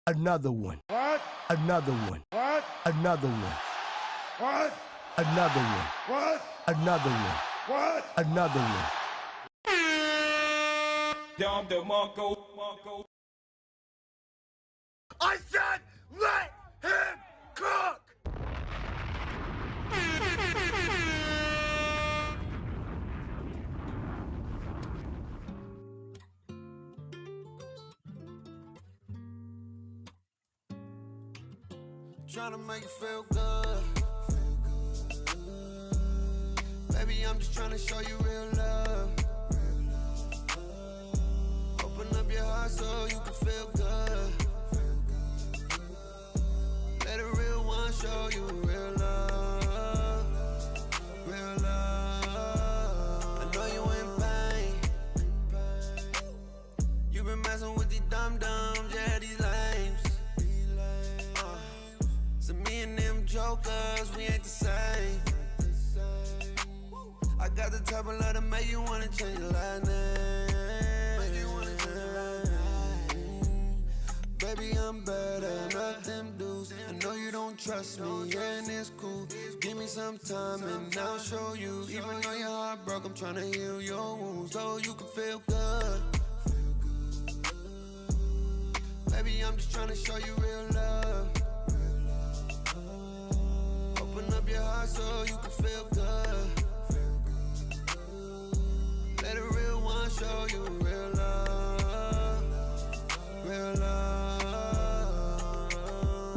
Another one. What? Another one. What? Another one. What? Another one. What? Another one. What? Another one. Dom DeMarco. I said, let him cook! Tryna make you feel good. Baby, I'm just tryna show you real love. Open up your heart so you can feel good. Let a real one show you real love. Real love. I know you in pain. You been messing with these dum-dums, yeah, these lames. So me and them jokers, we ain't the same. I got the type of love to make you wanna change your last name. Baby, I'm better, not them dudes. I know you don't trust me, and it's cool. Give me some time and I'll show you. Even though your heart broke, I'm tryna heal your wounds so you can feel good. Baby, I'm just tryna show you real love. Open up your heart so you can feel good. Let a real one show you real love. Real love.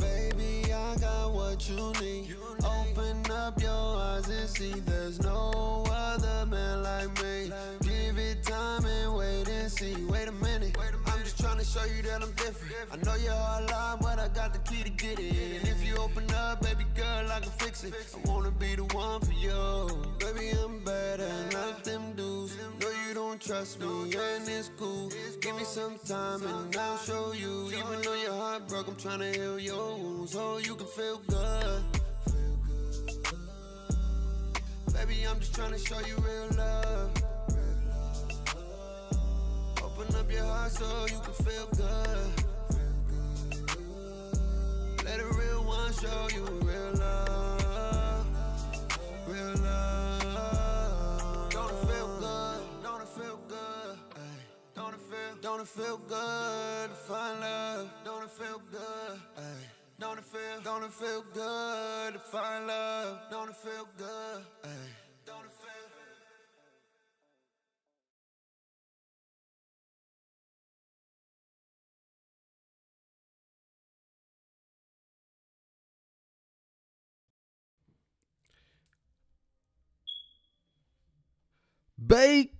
Baby, I got what you need. Open up your eyes and see there's no other man like me. Give it time and wait and see. Wait a minute, I'm just trying to show you that I'm different. I know you're hard line, but I got the key to get it. And if you open up, baby girl, I can fix it. I wanna be the one for you. Baby, I'm better, not them dudes. No, you don't trust me, and it's cool. Give me some time and I'll show you. Even though your heart broke, I'm trying to heal your wounds so you can feel good. Baby, I'm just trying to show you real love. Open up your heart so you can feel good. Let a real one show you real love. Real love. Don't it feel good? Don't it feel good? Ay. Don't it feel good to find love? Don't it feel good? Ay. Don't it feel good to find love? Don't it feel good? Ay. Don't it feel Bake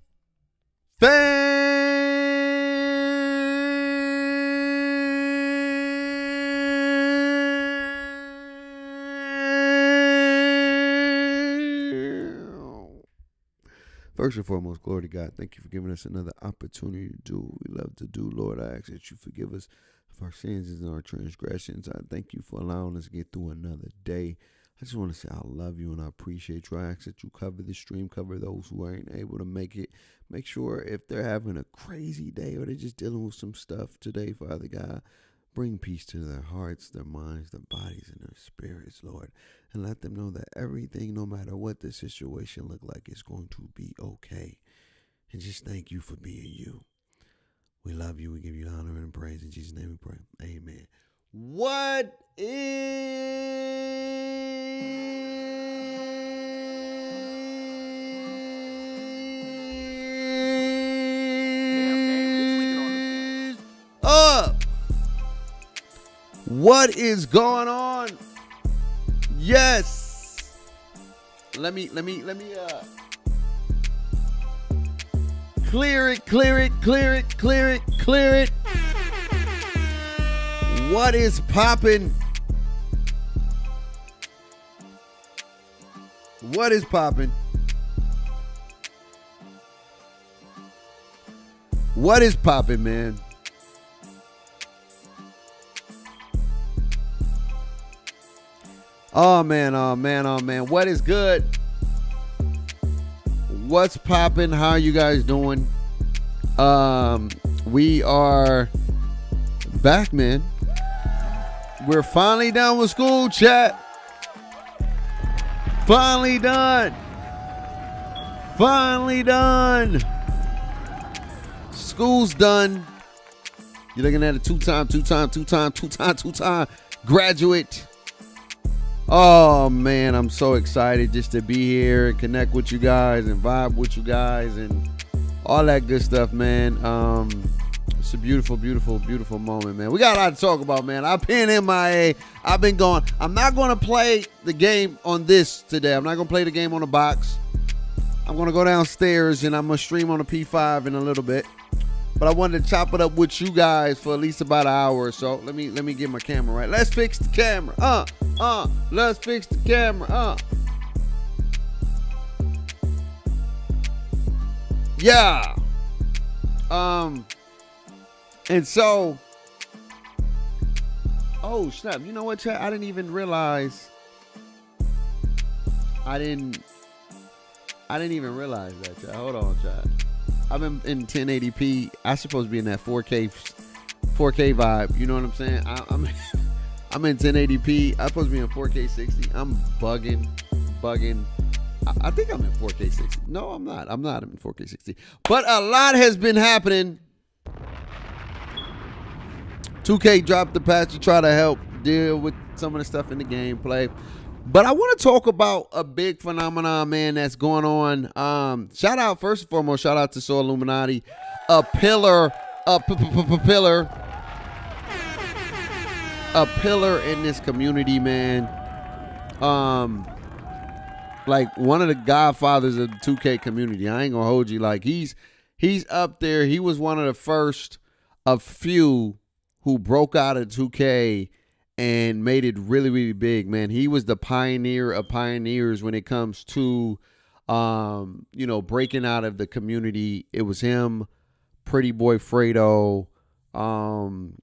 First and foremost, glory to God. Thank you for giving us another opportunity to do what we love to do. Lord, I ask that you forgive us of our sins and our transgressions. I thank you for allowing us to get through another day. I just want to say I love you and I appreciate you. I ask that you cover the stream, cover those who ain't able to make it. Make sure if they're having a crazy day or they're just dealing with some stuff today, Father God, bring peace to their hearts, their minds, their bodies, and their spirits, Lord. And let them know that everything, no matter what the situation look like, is going to be okay. And just thank you for being you. We love you. We give you honor and praise. In Jesus' name we pray. Amen. What is up? What is going on? Yes. Let me clear it. What is poppin'? What is poppin'? What is poppin', man? Oh man. What is good? What's poppin'? How are you guys doing? We are back, man. We're finally done with school, chat. Finally done. Finally done. School's done. You're looking at a two-time graduate. Oh, man, I'm so excited just to be here and connect with you guys and vibe with you guys and all that good stuff, man. It's a beautiful, beautiful, beautiful moment, man. We got a lot to talk about, man. I've been MIA. I've been gone. I'm not going to play the game on this today. I'm not going to play the game on the box. I'm going to go downstairs and I'm going to stream on the P5 in a little bit. But I wanted to chop it up with you guys for at least about an hour or so. Let me get my camera right. Let's fix the camera. Let's fix the camera. Yeah. And so, oh snap! You know what, chat? I didn't even realize. I didn't even realize that, chat. Hold on, chat. I'm in 1080p. I supposed to be in that 4K vibe. You know what I'm saying? I'm in 1080p. I'm supposed to be in 4K 60. I'm bugging. I think I'm in 4K 60. No, I'm not. I'm not in 4K 60. But a lot has been happening. 2K dropped the patch to try to help deal with some of the stuff in the gameplay. But I want to talk about a big phenomenon, man, that's going on. First and foremost, shout out to Solluminati, a pillar in this community, man. Like one of the godfathers of the 2K community. I ain't gonna hold you. Like he's up there. He was one of the first of few who broke out of 2K and made it really, really big, man. He was the pioneer of pioneers when it comes to, breaking out of the community. It was him, Pretty Boy Fredo. I'm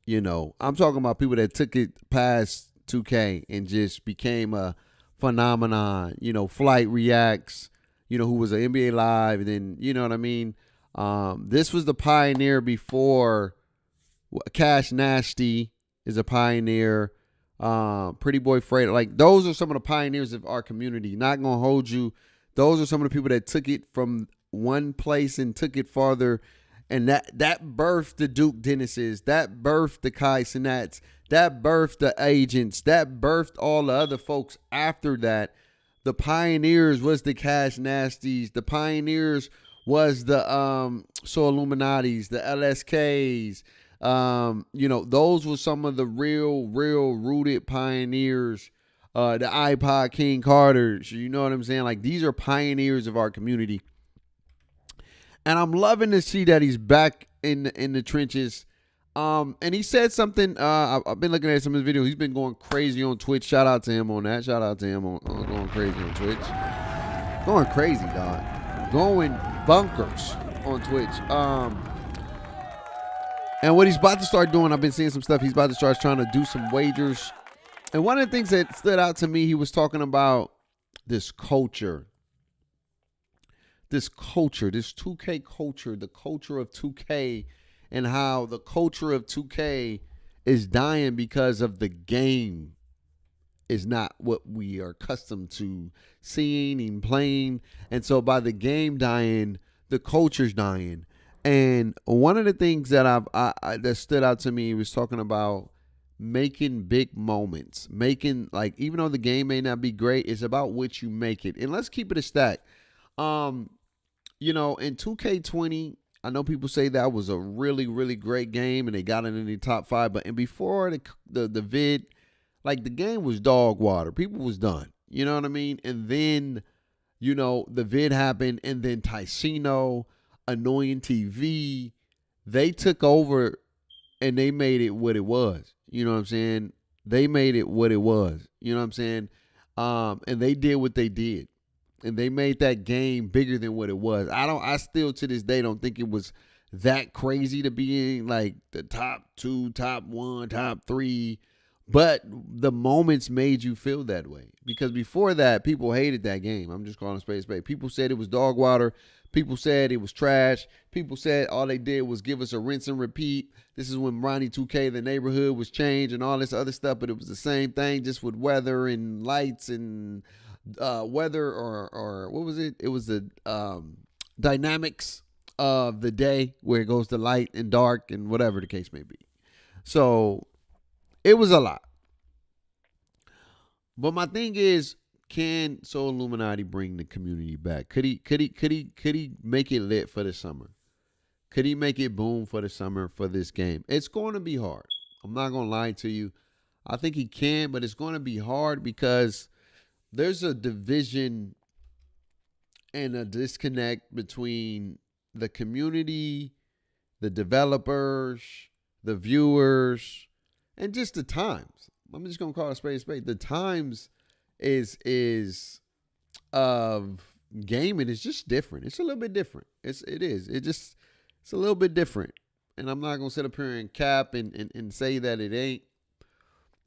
talking about people that took it past 2K and just became a phenomenon. Flight Reacts, who was an NBA Live, and then, you know what I mean? This was the pioneer before Cash Nasty is a pioneer. Pretty Boy Fredo. Like, those are some of the pioneers of our community. Not gonna hold you. Those are some of the people that took it from one place and took it farther. And that birthed the Duke Dennises. That birthed the Kai Sinats. That birthed the Agents. That birthed all the other folks after that. The pioneers was the Cash Nasties. The pioneers was the Solluminatis, the LSKs. Those were some of the real rooted pioneers. The iPod King Carters. You know what I'm saying? Like, these are pioneers of our community. And I'm loving to see that he's back in the trenches. And he said something. I've been looking at some of his videos. He's been going crazy on Twitch. Shout out to him on that. Shout out to him on going crazy on Twitch. Going crazy, dog. Going bunkers on Twitch. And what he's about to start doing, I've been seeing some stuff. He's about to start trying to do some wagers. And one of the things that stood out to me, he was talking about this culture. This 2K culture, the culture of 2K, and how the culture of 2K is dying because of the game is not what we are accustomed to seeing and playing. And so by the game dying, the culture's dying. And one of the things that that stood out to me was talking about making big moments. Making, like, even though the game may not be great, it's about what you make it. And let's keep it a stack. In 2K20, I know people say that was a really, really great game and they got it in the top 5. But before the vid, like, the game was dog water. People was done. You know what I mean? And then, the vid happened, and then Ticino, Annoying TV, they took over and they made it what it was. You know what I'm saying? They made it what it was. You know what I'm saying? And they did what they did. And they made that game bigger than what it was. I still to this day don't think it was that crazy to be in like the top 2, top 1, top 3. But the moments made you feel that way. Because before that, people hated that game. I'm just calling it spade a spade. People said it was dog water. People said it was trash. People said all they did was give us a rinse and repeat. This is when Ronnie 2K, the neighborhood, was changed and all this other stuff. But it was the same thing, just with weather and lights and weather or what was it? It was the dynamics of the day where it goes to light and dark and whatever the case may be. So it was a lot. But my thing is, can Solluminati bring the community back? Could he make it lit for the summer? Could he make it boom for the summer for this game? It's going to be hard. I'm not going to lie to you. I think he can, but it's going to be hard because there's a division and a disconnect between the community, the developers, the viewers, and just the times. I'm just gonna call it a spade. The times is of gaming is just different. It's a little bit different. It's a little bit different. And I'm not gonna sit up here and cap and say that it ain't.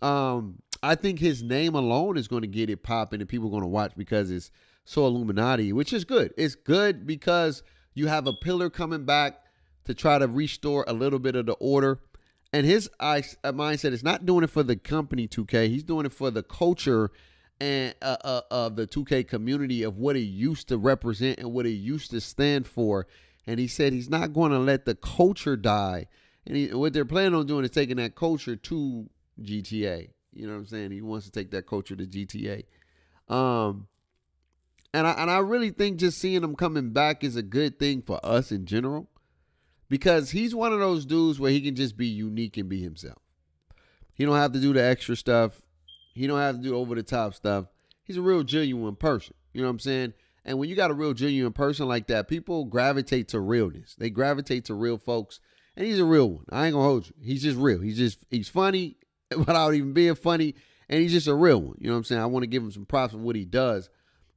I think his name alone is going to get it popping and people are going to watch because it's Solluminati, which is good. It's good because you have a pillar coming back to try to restore a little bit of the order. And his mindset is not doing it for the company 2K. He's doing it for the culture and of the 2K community of what it used to represent and what it used to stand for. And he said he's not going to let the culture die. And what they're planning on doing is taking that culture to GTA. You know what I'm saying? He wants to take that culture to GTA. And I really think just seeing him coming back is a good thing for us in general. Because he's one of those dudes where he can just be unique and be himself. He don't have to do the extra stuff. He don't have to do over the top stuff. He's a real genuine person. You know what I'm saying? And when you got a real genuine person like that, people gravitate to realness. They gravitate to real folks. And he's a real one. I ain't gonna hold you. He's just real. He's funny without even being funny. And he's just a real one. You know what I'm saying? I want to give him some props for what he does.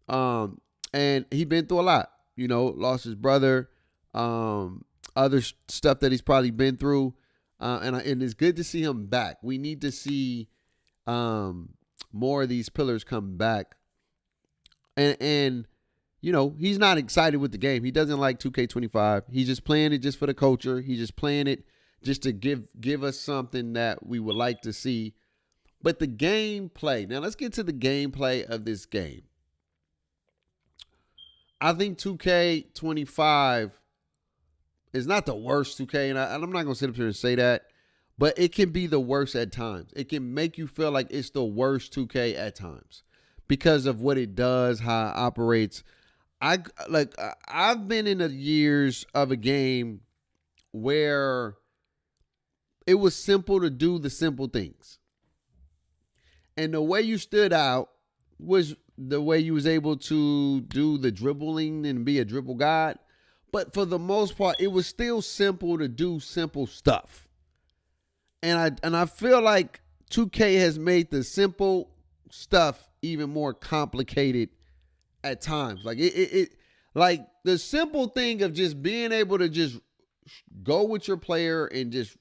And he been through a lot. You know, lost his brother. Other stuff that he's probably been through. And it's good to see him back. We need to see more of these pillars come back. And you know, he's not excited with the game. He doesn't like 2K25. He's just playing it just for the culture. He's just playing it just to give us something that we would like to see. But the gameplay. Now, let's get to the gameplay of this game. I think 2K25 is not the worst 2K, and I'm not going to sit up here and say that, but it can be the worst at times. It can make you feel like it's the worst 2K at times because of what it does, how it operates. I've been in the years of a game where it was simple to do the simple things. And the way you stood out was the way you was able to do the dribbling and be a dribble god. But for the most part, it was still simple to do simple stuff. And I feel like 2K has made the simple stuff even more complicated at times. Like like the simple thing of just being able to just go with your player and just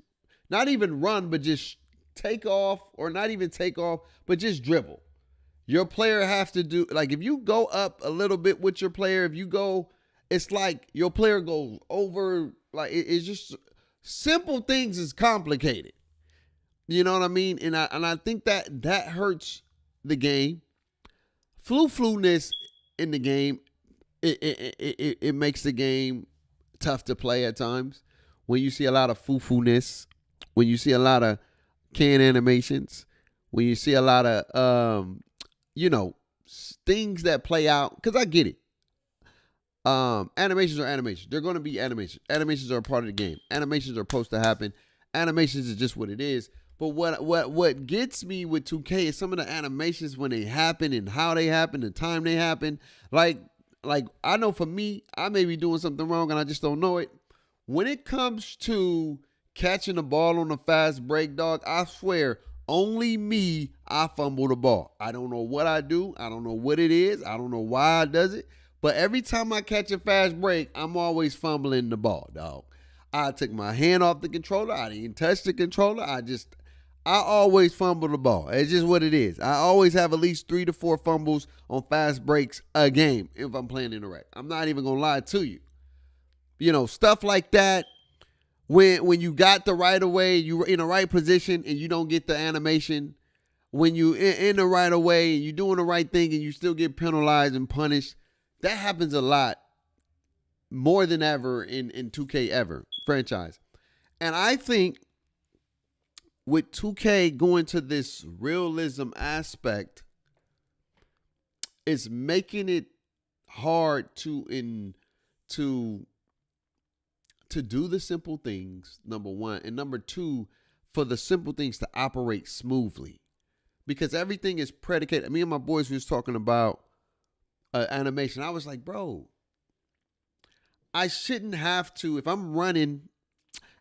not even run, but just take off, or not even take off, but just dribble. Your player has to do, like, if you go up a little bit with your player, if you go, it's like your player goes over, like it's just simple things is complicated. You know what I mean? And I think that hurts the game. Flu-ness in the game, it makes the game tough to play at times. When you see a lot of foo-ness, when you see a lot of can animations, when you see a lot of, things that play out, because I get it. Animations are animations. They're going to be animations. Animations are a part of the game. Animations are supposed to happen. Animations is just what it is. But what gets me with 2K is some of the animations when they happen and how they happen, the time they happen. Like I know for me, I may be doing something wrong and I just don't know it. When it comes to catching the ball on a fast break, dog, I swear, only me, I fumble the ball. I don't know what I do. I don't know what it is. I don't know why I does it. But every time I catch a fast break, I'm always fumbling the ball, dog. I took my hand off the controller. I didn't touch the controller. I always fumble the ball. It's just what it is. I always have at least 3 to 4 fumbles on fast breaks a game if I'm playing in the rec. I'm not even going to lie to you. You know, stuff like that, when you got the right of way, you're in the right position and you don't get the animation, when you in the right of way and you're doing the right thing and you still get penalized and punished, that happens a lot, more than ever in 2K ever, franchise. And I think with 2K going to this realism aspect, it's making it hard to do the simple things, number one. And number two, for the simple things to operate smoothly. Because everything is predicated. Me and my boys was talking about animation. I was like, bro, I shouldn't have to, if I'm running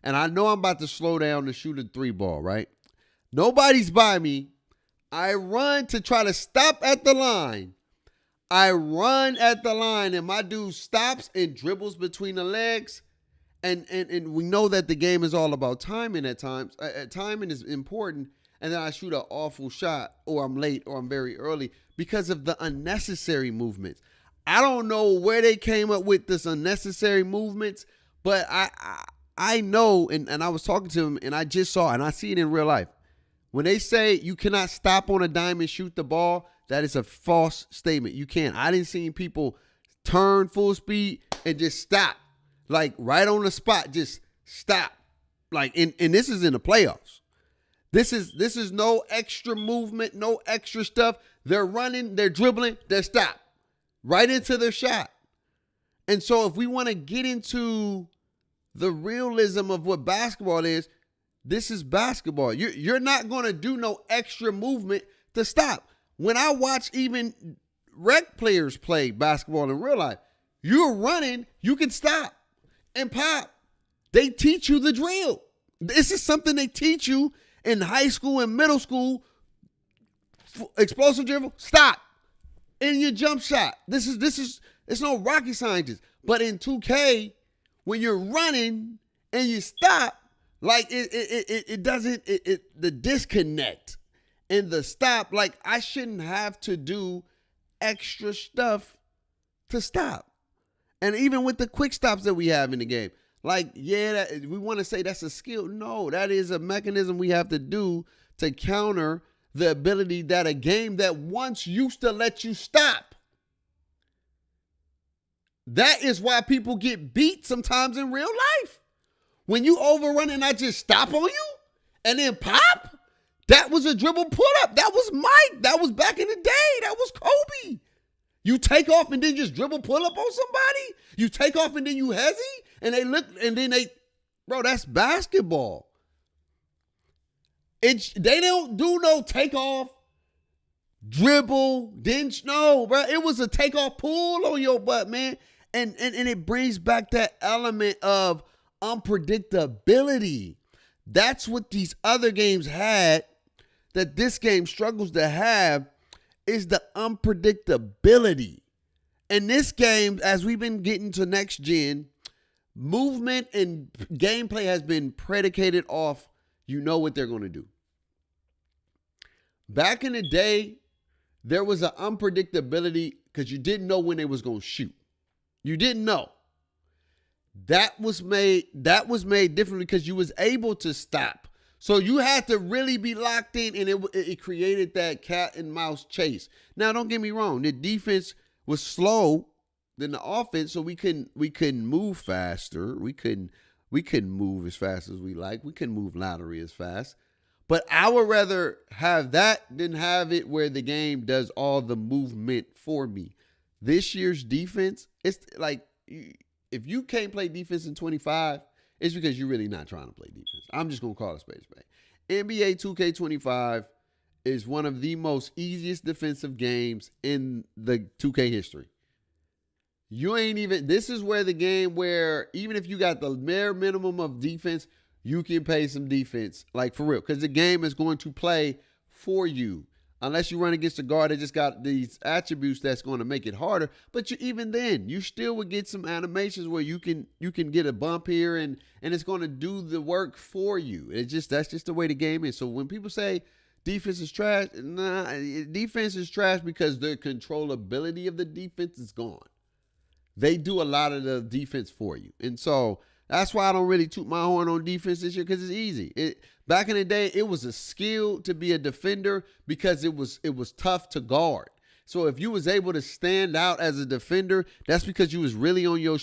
and I know I'm about to slow down to shoot a 3-ball, right? Nobody's by me. I run to try to stop at the line. I run at the line and my dude stops and dribbles between the legs. And we know that the game is all about timing at times. Timing is important. And then I shoot an awful shot, or I'm late, or I'm very early because of the unnecessary movements. I don't know where they came up with this unnecessary movements, but I know, and I was talking to him, and I just saw, and I see it in real life. When they say you cannot stop on a dime and shoot the ball, that is a false statement. You can't. I didn't see people turn full speed and just stop. Like right on the spot, just stop. Like, and this is in the playoffs. This is no extra movement, no extra stuff. They're running, they're dribbling, they're stopped. Right into their shot. And so if we want to get into the realism of what basketball is, this is basketball. You're not going to do no extra movement to stop. When I watch even rec players play basketball in real life, you're running, you can stop and pop. They teach you the drill. This is something they teach you in high school and middle school. Explosive dribble, stop. In your jump shot. This is it's no rocket scientist. But in 2K, when you're running and you stop, like it doesn't the disconnect and the stop, like I shouldn't have to do extra stuff to stop. And even with the quick stops that we have in the game, like, yeah, we want to say that's a skill. No, that is a mechanism we have to do to counter the ability that a game that once used to let you stop. That is why people get beat sometimes in real life. When you overrun and I just stop on you and then pop, that was a dribble put up. That was Mike. That was back in the day. That was Kobe. You take off and then just dribble pull up on somebody. You take off and then you hezzy and they look and then bro, that's basketball. They don't do no takeoff, dribble, no, bro. It was a takeoff pull on your butt, man. And it brings back that element of unpredictability. That's what these other games had that this game struggles to have, is the unpredictability. And this game, as we've been getting to next gen, movement and gameplay has been predicated off, you know what they're going to do. Back in the day, there was an unpredictability because you didn't know when they was going to shoot. You didn't know. That was made differently because you was able to stop. So you had to really be locked in, and it created that cat and mouse chase. Now, don't get me wrong. The defense was slow than the offense, so we couldn't move faster. We couldn't move as fast as we like. We couldn't move laterally as fast. But I would rather have that than have it where the game does all the movement for me. This year's defense, it's like if you can't play defense in 25, it's because you're really not trying to play defense. I'm just going to call it spade. NBA 2K25 is one of the most easiest defensive games in the 2K history. This is where the game where even if you got the bare minimum of defense, you can play some defense, like for real, because the game is going to play for you. unless you run against a guard that just got these attributes that's going to make it harder. But even then, you still would get some animations where you can get a bump here and it's going to do the work for you. That's just the way the game is. So when people say defense is trash, nah, defense is trash because the controllability of the defense is gone. They do a lot of the defense for you. And so that's why I don't really toot my horn on defense this year, because it's easy. Back in the day, it was a skill to be a defender because it was tough to guard. So if you was able to stand out as a defender, that's because you was really on your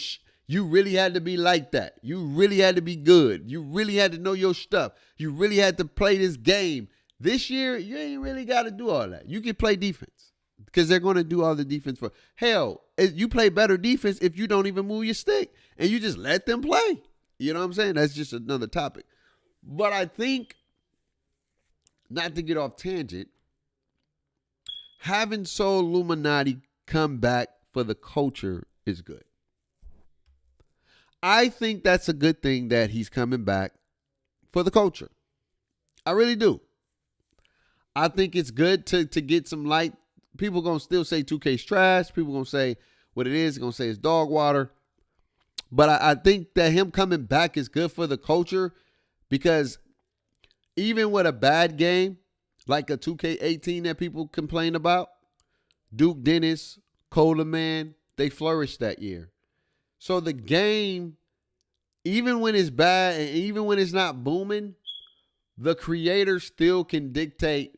you really had to be like that. You really had to be good. You really had to know your stuff. You really had to play this game. This year, you ain't really got to do all that. You can play defense because they're going to do all the defense for. Hell, you play better defense if you don't even move your stick and you just let them play. You know what I'm saying? That's just another topic. But I think, not to get off tangent, having Solluminati come back for the culture is good. I think that's a good thing that he's coming back for the culture. I really do. I think it's good to get some light. People going to still say 2K's trash. People going to say what it is. They're going to say it's dog water. But I think that him coming back is good for the culture, because even with a bad game, like a 2K18 that people complain about, Duke Dennis, Coleman, they flourished that year. So the game, even when it's bad and even when it's not booming, the creator still can dictate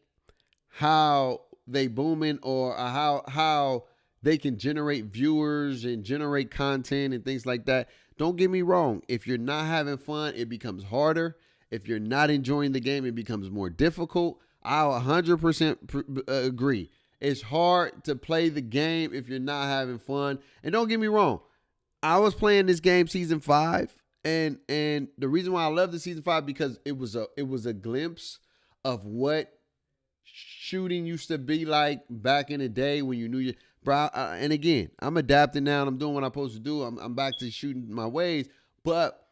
how they booming or how they can generate viewers and generate content and things like that. Don't get me wrong. If you're not having fun, it becomes harder. If you're not enjoying the game, it becomes more difficult. I'll 100% agree. It's hard to play the game if you're not having fun. And don't get me wrong. I was playing this game season 5, and the reason why I love the season 5 because it was a glimpse of what shooting used to be like back in the day when you knew you. Bro, and again, I'm adapting now and I'm doing what I'm supposed to do. I'm back to shooting my ways. But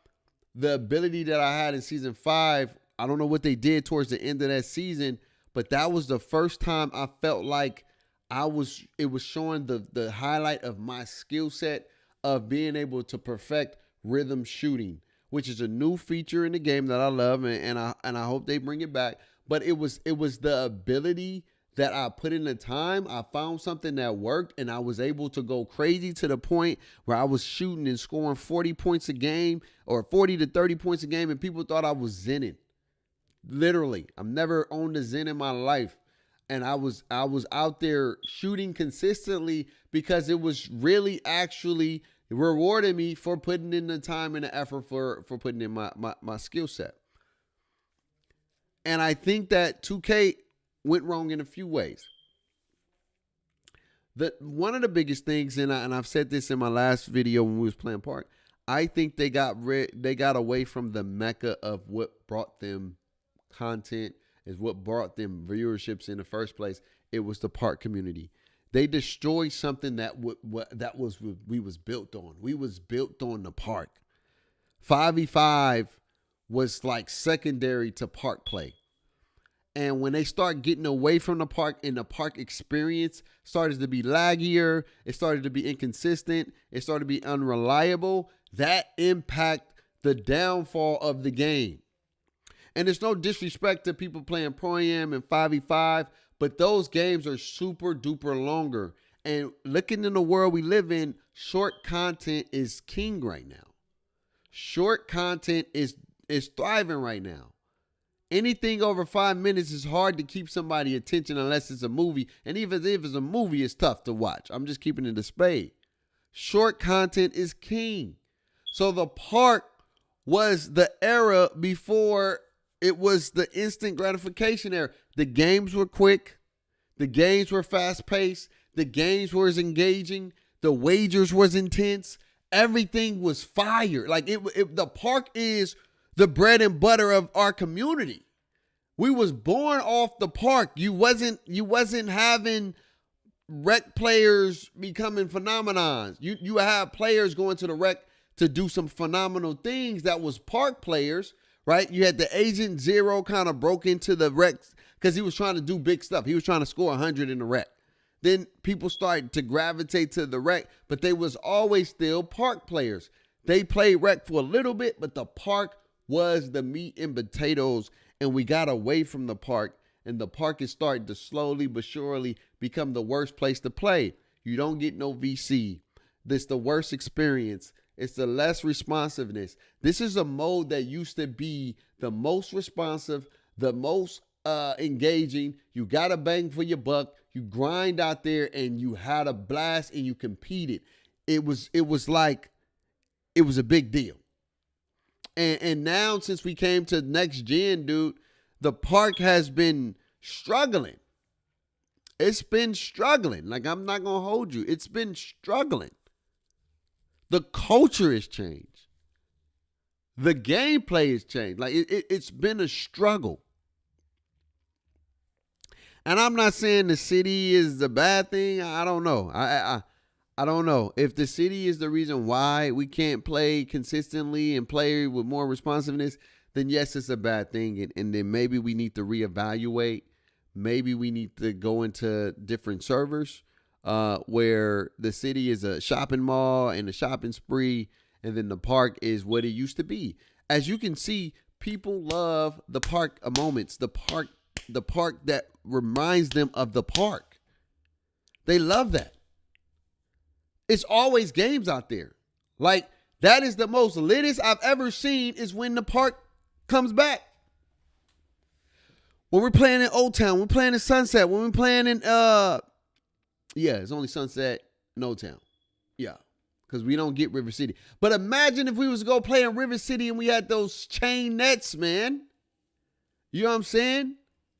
the ability that I had in season 5, I don't know what they did towards the end of that season, but that was the first time I felt like it was showing the highlight of my skill set of being able to perfect rhythm shooting, which is a new feature in the game that I love, and I hope they bring it back. But it was the ability that I put in the time. I found something that worked, and I was able to go crazy to the point where I was shooting and scoring 40 points a game or 40 to 30 points a game, and people thought I was zenning. Literally, I've never owned a zen in my life, and I was out there shooting consistently because it was really actually rewarding me for putting in the time and the effort for putting in my skill set. And I think that 2K went wrong in a few ways. One of the biggest things, and I've said this in my last video when we was playing Park, I think they got away from the mecca of what brought them content, is what brought them viewerships in the first place. It was the Park community. They destroyed something that we was built on. We was built on the Park. 5v5 was like secondary to Park play. And when they start getting away from the Park and the Park experience started to be laggier, it started to be inconsistent, it started to be unreliable, that impact the downfall of the game. And there's no disrespect to people playing Pro-Am and 5v5, but those games are super duper longer. And looking in the world we live in, short content is king right now. Short content is thriving right now. Anything over 5 minutes is hard to keep somebody's attention unless it's a movie. And even if it's a movie, it's tough to watch. I'm just keeping it a spade. Short content is king. So the Park was the era before it was the instant gratification era. The games were quick. The games were fast paced. The games were engaging. The wagers was intense. Everything was fire. Like the Park is the bread and butter of our community. We was born off the Park. You wasn't having rec players becoming phenomenons. You have players going to the rec to do some phenomenal things that was Park players, right? You had the Agent Zero kind of broke into the rec because he was trying to do big stuff. He was trying to score 100 in the rec. Then people started to gravitate to the rec, but they was always still park players. They played rec for a little bit, but the park was the meat and potatoes, and we got away from the park, and the park is starting to slowly but surely become the worst place to play. You don't get no VC. This the worst experience. It's the less responsiveness. This is a mode that used to be the most responsive, the most engaging. You got a bang for your buck. You grind out there and you had a blast and you competed. It was like it was a big deal. And now since we came to next gen, dude, the park has been struggling. It's been struggling. Like, I'm not going to hold you. It's been struggling. The culture has changed. The gameplay has changed. Like, it's been a struggle. And I'm not saying the city is the bad thing. I don't know. I don't know. If the city is the reason why we can't play consistently and play with more responsiveness, then yes, it's a bad thing. And then maybe we need to reevaluate. Maybe we need to go into different servers where the city is a shopping mall and a shopping spree, and then the park is what it used to be. As you can see, people love the park moments, the park that reminds them of the park. They love that. It's always games out there. Like, that is the most litest I've ever seen is when the park comes back. When we're playing in Old Town, we're playing in Sunset, when we're playing in, it's only Sunset and Old Town. Yeah, because we don't get River City. But imagine if we was to go play in River City and we had those chain nets, man. You know what I'm saying?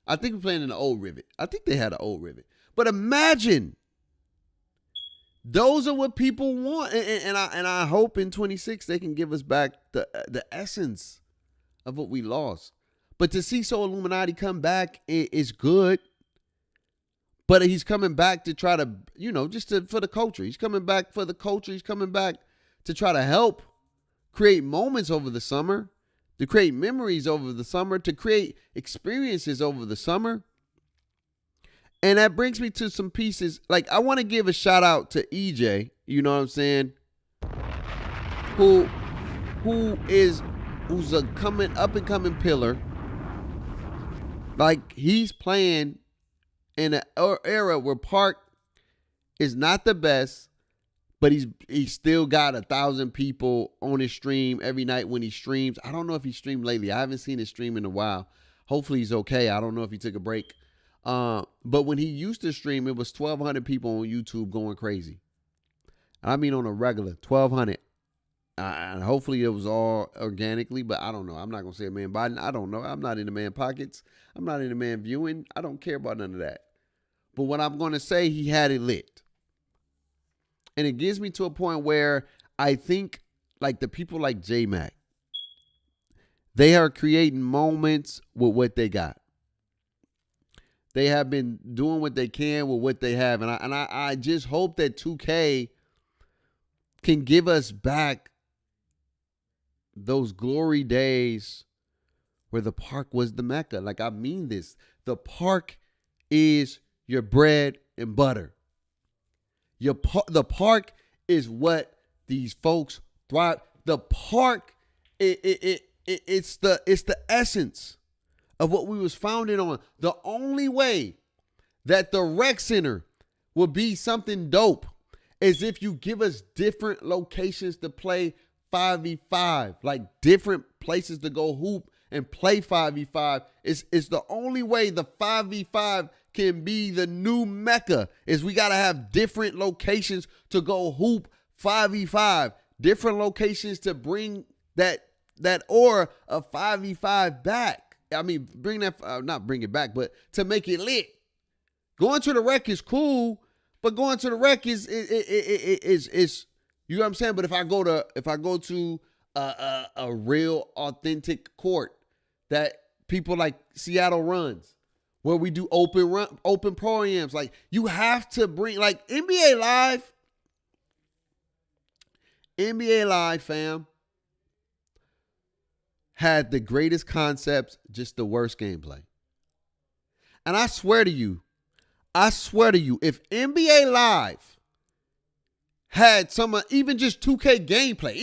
I think we're playing in the old Rivet. I think they had an old Rivet. But imagine. Those are what people want. And I hope in 26 they can give us back the essence of what we lost. But to see Solluminati come back is good. But he's coming back to try to, for the culture. He's coming back for the culture. He's coming back to try to help create moments over the summer, to create memories over the summer, to create experiences over the summer. And that brings me to some pieces. Like, I want to give a shout out to EJ, you know what I'm saying? Who's a up and coming pillar. Like, he's playing in an era where Park is not the best, but he's still got 1,000 people on his stream every night when he streams. I don't know if he streamed lately. I haven't seen his stream in a while. Hopefully he's okay. I don't know if he took a break. But when he used to stream, it was 1,200 people on YouTube going crazy. I mean, on a regular 1,200. And hopefully it was all organically, but I don't know. I'm not going to say a man Biden. I don't know. I'm not in the man pockets. I'm not in the man viewing. I don't care about none of that. But what I'm going to say, he had it lit. And it gets me to a point where I think like the people like J-Mac, they are creating moments with what they got. They have been doing what they can with what they have. And I just hope that 2K can give us back those glory days where the park was the Mecca. Like, I mean this. The park is your bread and butter. The park is what these folks thrive. The park, it's the essence of what we was founded on. The only way that the rec center will be something dope is if you give us different locations to play 5v5, like different places to go hoop and play 5v5. It's the only way the 5v5 can be the new Mecca, is we got to have different locations to go hoop 5v5, different locations to bring that aura of 5v5 back. I mean, not bring it back, but to make it lit. Going to the rec is cool, but going to the rec is you know what I'm saying? But if I go to a real authentic court that people like Seattle runs, where we do open programs, like, you have to bring, like, NBA Live, fam, had the greatest concepts, just the worst gameplay. And I swear to you, if NBA Live had some, even just 2K gameplay,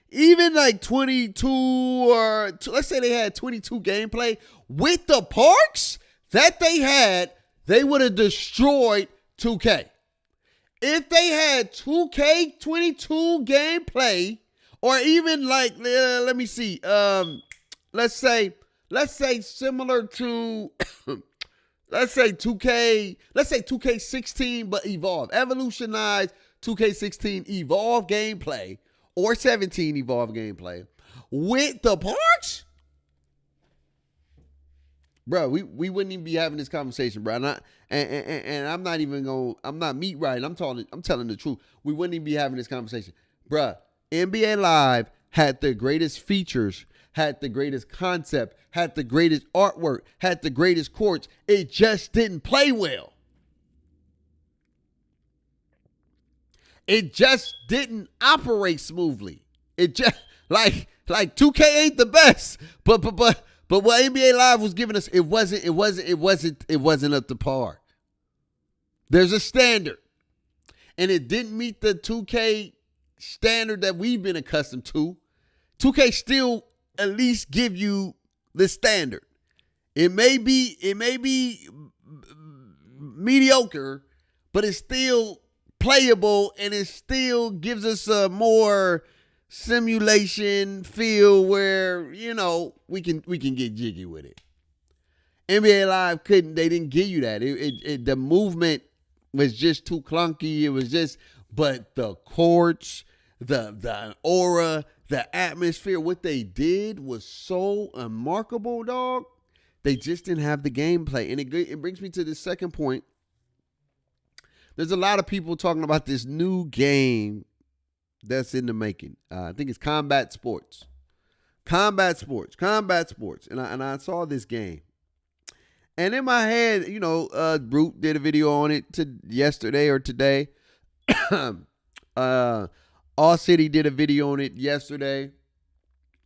even like 22 or let's say they had 22 gameplay with the parks that they had, they would have destroyed 2K. If they had 2K22 gameplay, or even like, let me see, let's say similar to, let's say 2K16, but evolve, evolutionized 2K16 evolve gameplay, or 17 evolve gameplay with the parks, bro, we wouldn't even be having this conversation, bro. And I'm not even I'm not meat riding. I'm telling the truth. We wouldn't even be having this conversation, bro. NBA Live had the greatest features, had the greatest concept, had the greatest artwork, had the greatest courts. It just didn't play well. It just didn't operate smoothly. It just like 2K ain't the best, but what NBA Live was giving us, it wasn't up to par. There's a standard, and it didn't meet the 2K standard that we've been accustomed to. 2K still at least give you the standard. It may be mediocre, but it's still playable, and it still gives us a more simulation feel where, you know, we can get jiggy with it. NBA Live they didn't give you that. The movement was just too clunky. It was just, but the courts, the aura, the atmosphere, what they did was so remarkable, dog. They just didn't have the gameplay. And it brings me to the second point. There's a lot of people talking about this new game that's in the making. I think it's Combat Sports. And I saw this game. And in my head, you know, Brute did a video on it yesterday or today. All City did a video on it yesterday.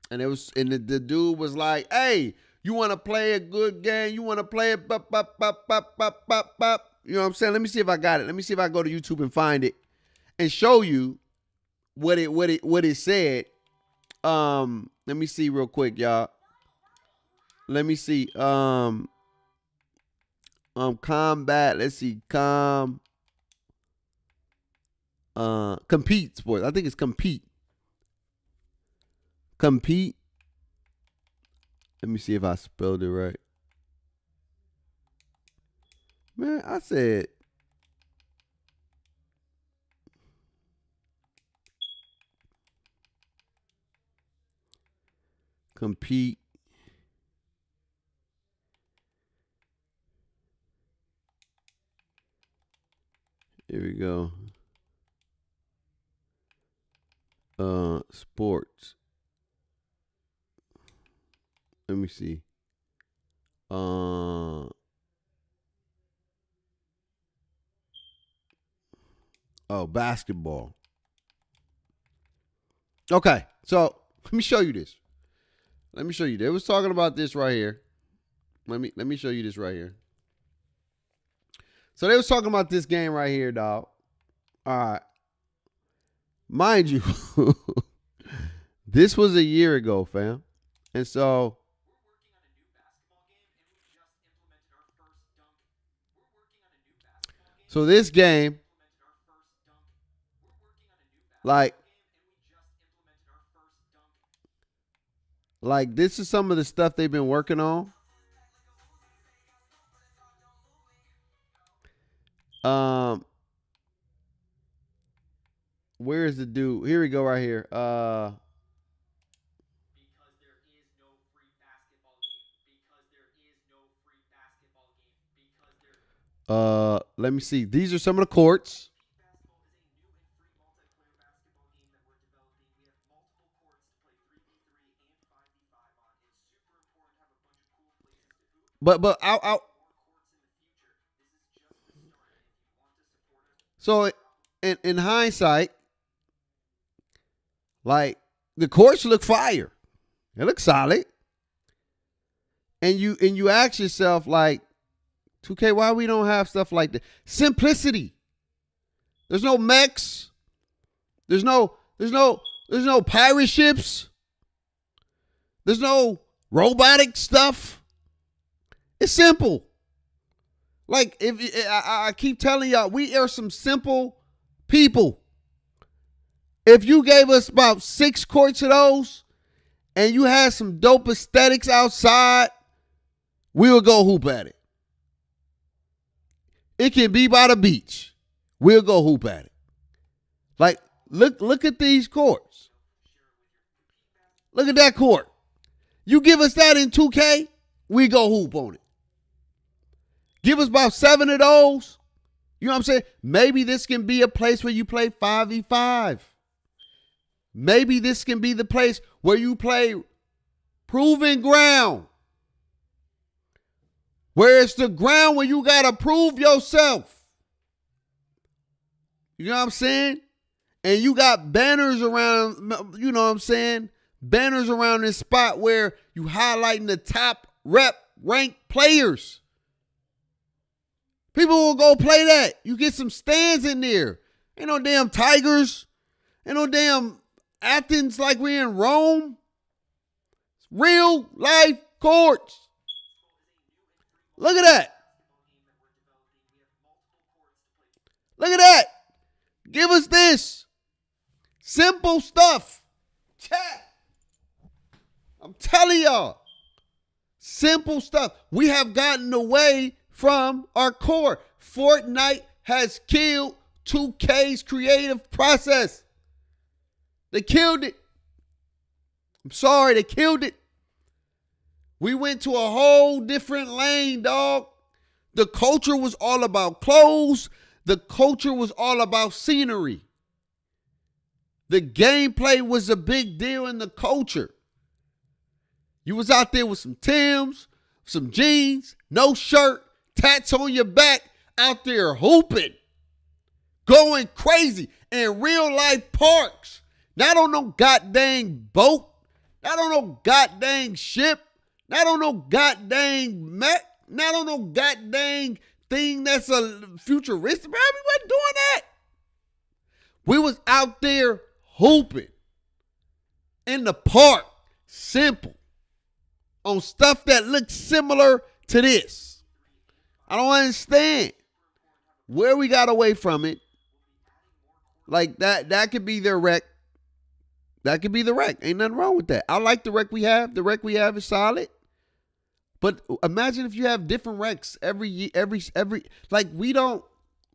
And the dude was like, hey, you want to play a good game? You want to play it? Bop, bop, bop, bop, bop, bop, bop. You know what I'm saying? Let me see if I got it. Let me see if I go to YouTube and find it and show you what it said. Let me see real quick, y'all. Let me see. Combat. Let's see. Compete Sports. I think it's Compete. Compete. Let me see if I spelled it right. Man, I said Compete. Here we go. Sports. Let me see. Basketball. Okay, so let me show you this. They was talking about this right here. Let me show you this right here. So they was talking about this game right here, dog. All right. Mind you, this was a year ago, fam. And so this game, like this is some of the stuff they've been working on. Where is the dude? Here we go, right here. Let me see. These are some of the courts. But I so in hindsight, like the courts look fire. They look solid. And you ask yourself, like, 2K, why we don't have stuff like that? Simplicity. There's no mechs. There's no pirate ships. There's no robotic stuff. It's simple. Like if I keep telling y'all, we are some simple people. If you gave us about 6 courts of those and you had some dope aesthetics outside, we would go hoop at it. It can be by the beach. We'll go hoop at it. Like, look at these courts. Look at that court. You give us that in 2K, we go hoop on it. Give us about 7 of those. You know what I'm saying? Maybe this can be a place where you play 5v5. Maybe this can be the place where you play proving ground. Where it's the ground where you got to prove yourself. You know what I'm saying? And you got banners around, you know what I'm saying? Banners around this spot where you highlighting the top ranked players. People will go play that. You get some stands in there. Ain't no damn Tigers. Ain't no damn Athens like we're in Rome. It's real life courts. Look at that. Look at that. Give us this. Simple stuff. Chat. I'm telling y'all. Simple stuff. We have gotten away from our core. Fortnite has killed 2K's creative process. They killed it. I'm sorry, they killed it. We went to a whole different lane, dog. The culture was all about clothes. The culture was all about scenery. The gameplay was a big deal in the culture. You was out there with some Timbs, some jeans, no shirt, tats on your back, out there hooping, going crazy in real life parks. Not on no goddamn boat, not on no goddamn ship, not on no goddamn mech, not on no goddamn thing that's a futuristic. Man, we wasn't doing that. We was out there hooping in the park, simple, on stuff that looks similar to this. I don't understand where we got away from it. Like that could be their rec. That could be the rec. Ain't nothing wrong with that. I like the rec we have. The rec we have is solid. But imagine if you have different recs every year, every like we don't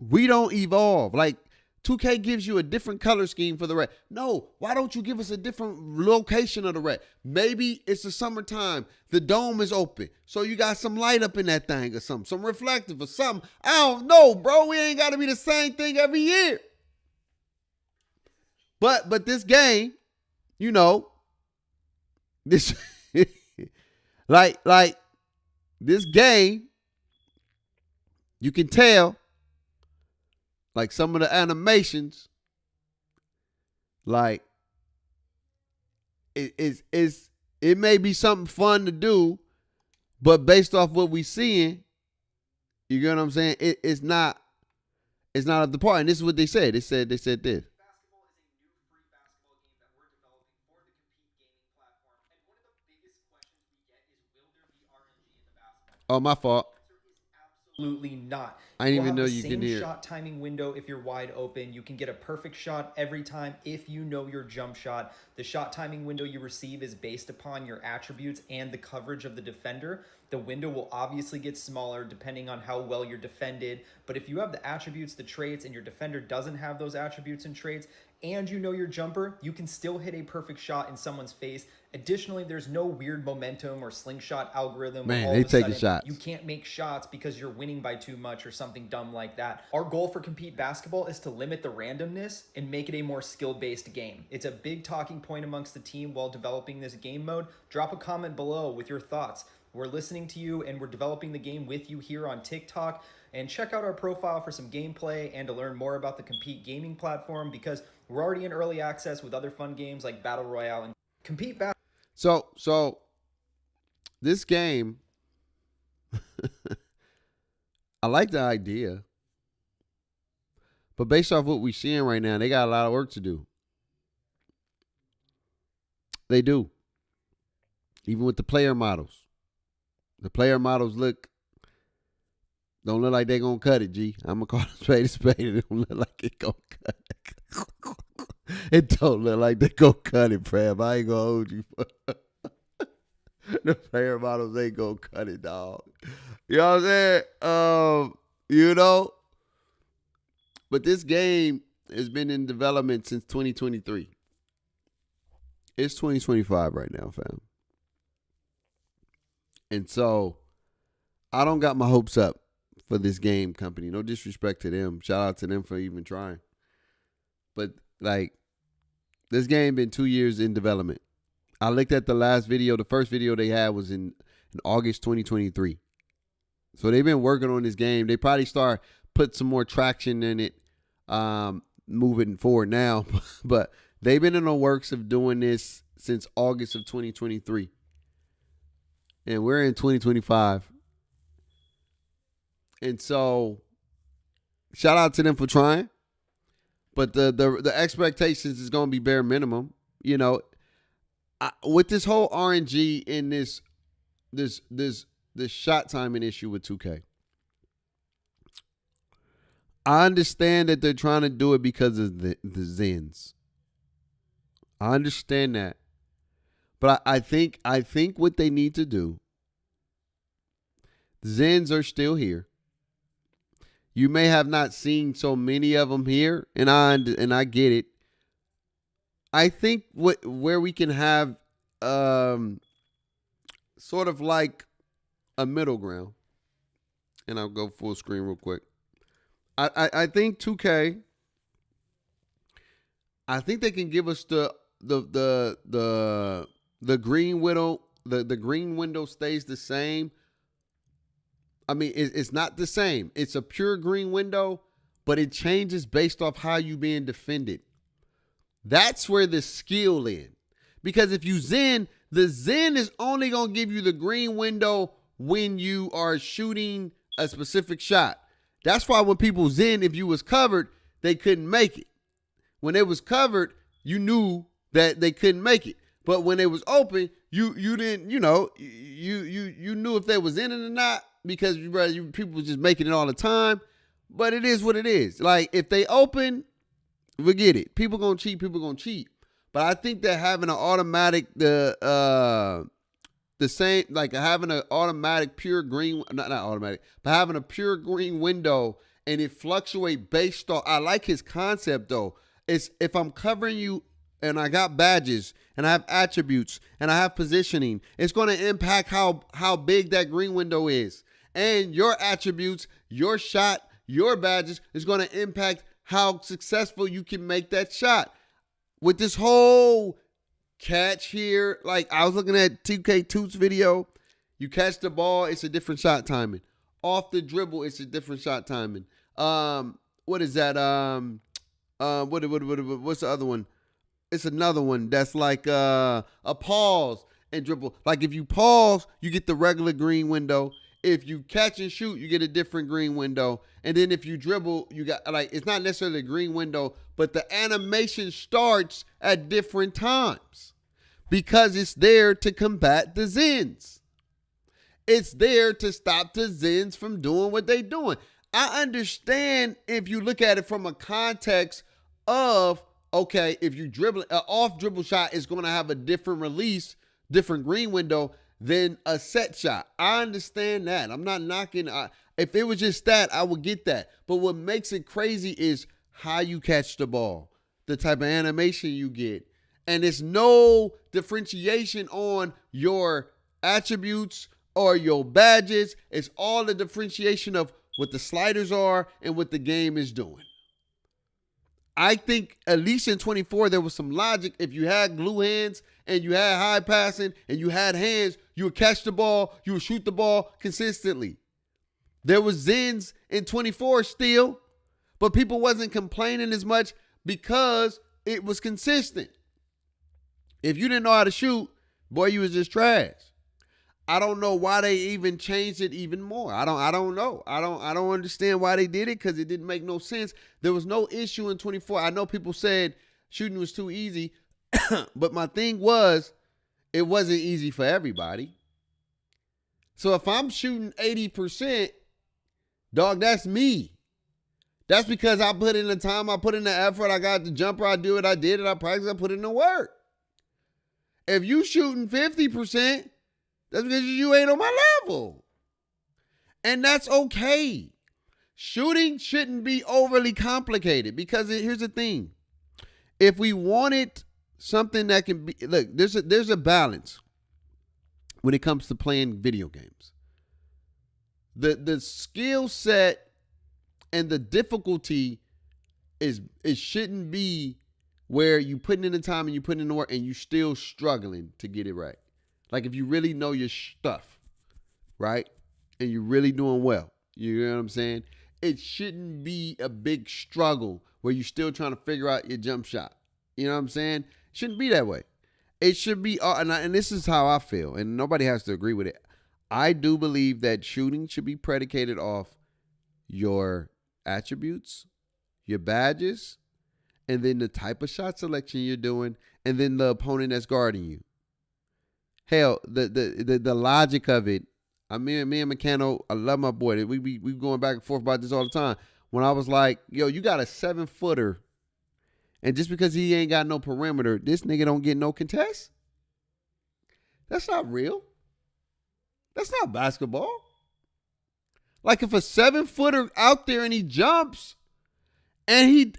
evolve. Like 2K gives you a different color scheme for the rec. No, why don't you give us a different location of the rec? Maybe it's the summertime. The dome is open. So you got some light up in that thing or something. Some reflective or something. I don't know, bro. We ain't got to be the same thing every year. But this game, you know, this like this game, you can tell, like some of the animations, like it may be something fun to do, but based off what we seeing, you get what I'm saying? It's not up to par. And this is what they said. They said this. Oh, my fault. Absolutely not. I didn't You'll even have know the you same can hear. shot timing window if you're wide open. You can get a perfect shot every time if you know your jump shot. The shot timing window you receive is based upon your attributes and the coverage of the defender. The window will obviously get smaller depending on how well you're defended. But if you have the attributes, the traits, and your defender doesn't have those attributes and traits, and you know your jumper, you can still hit a perfect shot in someone's face. Additionally, there's no weird momentum or slingshot algorithm. Man, where all they of a taking sudden shots. You can't make shots because you're winning by too much or something dumb like that. Our goal for Compete Basketball is to limit the randomness and make it a more skill-based game. It's a big talking point amongst the team while developing this game mode. Drop a comment below with your thoughts. We're listening to you and we're developing the game with you here on TikTok. And check out our profile for some gameplay and to learn more about the Compete gaming platform, because we're already in early access with other fun games like Battle Royale and Compete Basketball. So this game, I like the idea. But based off what we're seeing right now, they got a lot of work to do. They do. Even with the player models. The player models don't look like they're going to cut it, G. I'm going to call it a spade. It don't look like it going to cut it. It don't look like they going to cut it, Fab. I ain't going to hold you. The player models ain't going to cut it, dog. You know what I'm saying? You know? But this game has been in development since 2023. It's 2025 right now, fam. And so I don't got my hopes up for this game company. No disrespect to them. Shout out to them for even trying. But like, this game been 2 years in development. I looked at the last video. The first video they had was in August 2023. So they've been working on this game. They probably put some more traction in it moving forward now. But they've been in the works of doing this since August of 2023. And we're in 2025. And so, shout out to them for trying. But the expectations is going to be bare minimum. You know, with this whole RNG in this shot timing issue with 2K. I understand that they're trying to do it because of the Zens. I understand that. But I think what they need to do, Zens are still here. You may have not seen so many of them here, and I get it. I think where we can have sort of like a middle ground, and I'll go full screen real quick. I think 2K. I think they can give us the green window. The green window stays the same. I mean, it's not the same. It's a pure green window, but it changes based off how you being defended. That's where the skill is. Because if you Zen, the Zen is only going to give you the green window when you are shooting a specific shot. That's why when people Zen, if you was covered, they couldn't make it. When it was covered, you knew that they couldn't make it. But when it was open, you didn't, you know, you knew if they was in it or not, because people was just making it all the time. But it is what it is. Like, if they open, forget it. People gonna cheat. But I think that having an automatic the same, like having an automatic pure green, not automatic, but having a pure green window and it fluctuate based on, I like his concept though. It's if I'm covering you and I got badges and I have attributes and I have positioning, it's going to impact how big that green window is. And your attributes, your shot, your badges is going to impact how successful you can make that shot. With this whole catch here, like I was looking at 2K2's video, you catch the ball, it's a different shot timing. Off the dribble, it's a different shot timing. What is that? What's the other one? It's another one that's like a pause and dribble. Like if you pause, you get the regular green window. If you catch and shoot, you get a different green window. And then if you dribble, you got like, it's not necessarily a green window, but the animation starts at different times because it's there to combat the Zens. It's there to stop the Zens from doing what they're doing. I understand if you look at it from a context of, okay, if you dribble, an off dribble shot is going to have a different release, different green window than a set shot. I understand that. I'm not knocking. If it was just that, I would get that. But what makes it crazy is how you catch the ball, the type of animation you get. And there's no differentiation on your attributes or your badges. It's all the differentiation of what the sliders are and what the game is doing. I think at least in 24, there was some logic. If you had glue hands and you had high passing and you had hands, you would catch the ball, you would shoot the ball consistently. There was Zens in 24 still, but people wasn't complaining as much because it was consistent. If you didn't know how to shoot, boy, you was just trash. I don't know why they even changed it even more. I don't know. I don't understand why they did it, because it didn't make no sense. There was no issue in 24. I know people said shooting was too easy, but my thing was it wasn't easy for everybody. So if I'm shooting 80%, dog, that's me. That's because I put in the time, I put in the effort, I got the jumper, I do it, I did it, I practiced, I put in the work. If you shooting 50%, that's because you ain't on my level. And that's okay. Shooting shouldn't be overly complicated, because here's the thing. If we wanted something that can be, look, there's a balance when it comes to playing video games. The skill set and the difficulty it shouldn't be where you putting in the time and you putting in the work and you still struggling to get it right. Like if you really know your stuff, right? And you're really doing well. You know what I'm saying? It shouldn't be a big struggle where you're still trying to figure out your jump shot. You know what I'm saying? It shouldn't be that way. It should be, and this is how I feel, and nobody has to agree with it. I do believe that shooting should be predicated off your attributes, your badges, and then the type of shot selection you're doing, and then the opponent that's guarding you. Hell, the logic of it. Me and Meccano, I love my boy. We going back and forth about this all the time. When I was like, yo, you got a 7-footer, and just because he ain't got no perimeter, this nigga don't get no contest? That's not real. That's not basketball. Like if a 7-footer out there and he jumps, and he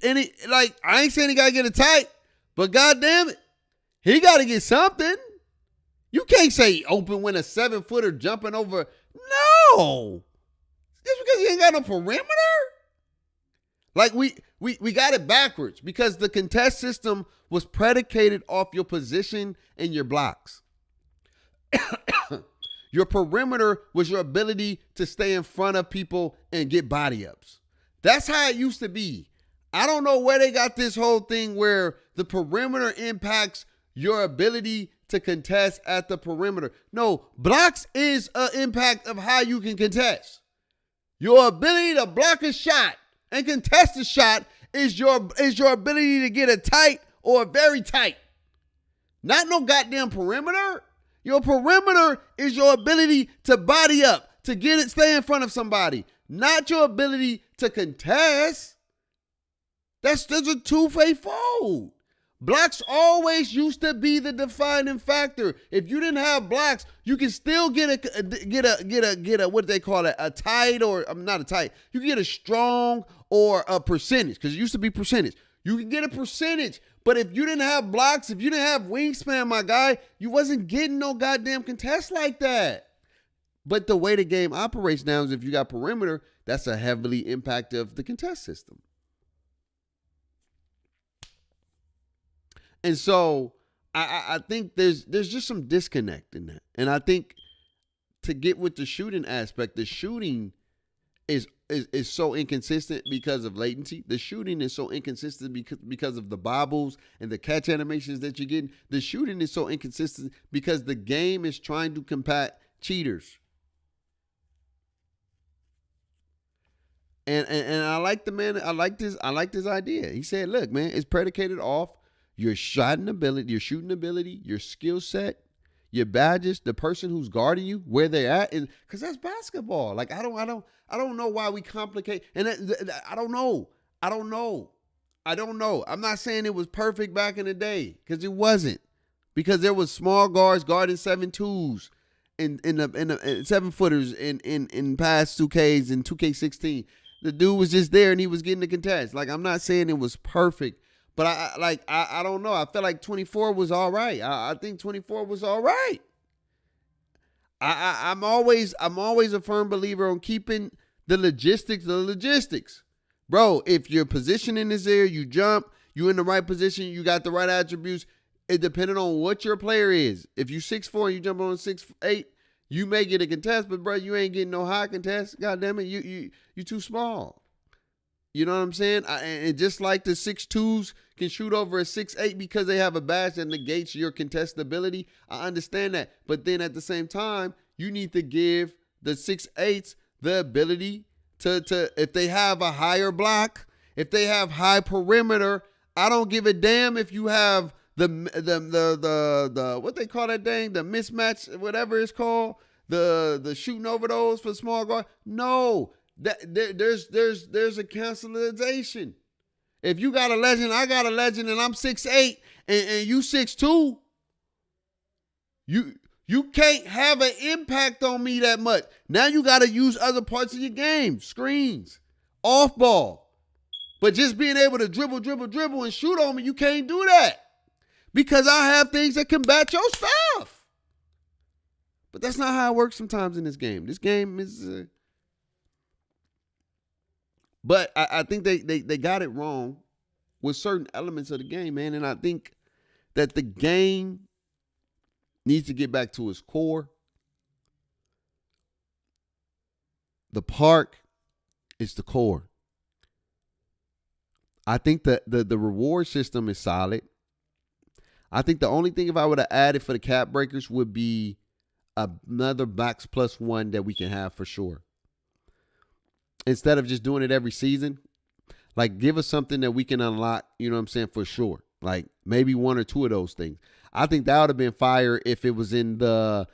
like, I ain't saying he gotta get it tight, but goddamn it, he gotta get something. You can't say open when a 7-footer jumping over. No. Just because he ain't got no perimeter? Like we got it backwards, because the contest system was predicated off your position and your blocks. Your perimeter was your ability to stay in front of people and get body ups. That's how it used to be. I don't know where they got this whole thing where the perimeter impacts your ability to contest at the perimeter. No, blocks is an impact of how you can contest. Your ability to block a shot and contest a shot is your ability to get a tight or a very tight. Not no goddamn perimeter. Your perimeter is your ability to body up, to get it, stay in front of somebody. Not your ability to contest. That's a two-way fold. Blocks always used to be the defining factor. If you didn't have blocks, you can still get a what do they call it? A tight, or not a tight. You can get a strong or a percentage, because it used to be percentage. You can get a percentage, but if you didn't have blocks, if you didn't have wingspan, my guy, you wasn't getting no goddamn contest like that. But the way the game operates now is if you got perimeter, that's a heavily impact of the contest system. And so I think there's just some disconnect in that. And I think to get with the shooting aspect, the shooting is so inconsistent because of latency. The shooting is so inconsistent because of the bobbles and the catch animations that you're getting. The shooting is so inconsistent because the game is trying to combat cheaters. And I like the man. I like this idea. He said, look, man, it's predicated off your shooting ability, your skill set, your badges, the person who's guarding you, where they're at, because that's basketball. Like I don't know why we complicate, and I don't know. I'm not saying it was perfect back in the day, because it wasn't, because there was small guards guarding 7-2s in the 7-footers in past 2Ks and 2K16. The dude was just there and he was getting the contest. Like I'm not saying it was perfect. But I don't know. I felt like 24 was all right. I think 24 was all right. I'm always a firm believer on keeping the logistics. Bro, if your positioning is there, you jump, you in the right position, you got the right attributes, it depending on what your player is. If you 6'4" and you jump on 6'8", you may get a contest, but bro, you ain't getting no high contest. God damn it, you too small. You know what I'm saying? And just like the 6'2s can shoot over a 6'8" because they have a badge that negates your contestability. I understand that. But then at the same time, you need to give the 6'8s the ability to if they have a higher block, if they have high perimeter, I don't give a damn if you have the what they call that thing, the mismatch, whatever it's called, the shooting over those for small guard. No, there's a cancelization. If you got a legend, I got a legend, and I'm 6'8", and you 6'2", you can't have an impact on me that much. Now you got to use other parts of your game, screens, off ball. But just being able to dribble, and shoot on me, you can't do that. Because I have things that combat your stuff. But that's not how it works sometimes in this game. This game is... But I think they got it wrong with certain elements of the game, man. And I think that the game needs to get back to its core. The park is the core. I think that the reward system is solid. I think the only thing if I would have added for the cap breakers would be another box plus one that we can have for sure. Instead of just doing it every season, like give us something that we can unlock, you know what I'm saying, for sure. Like maybe one or two of those things. I think that would have been fire if it was in the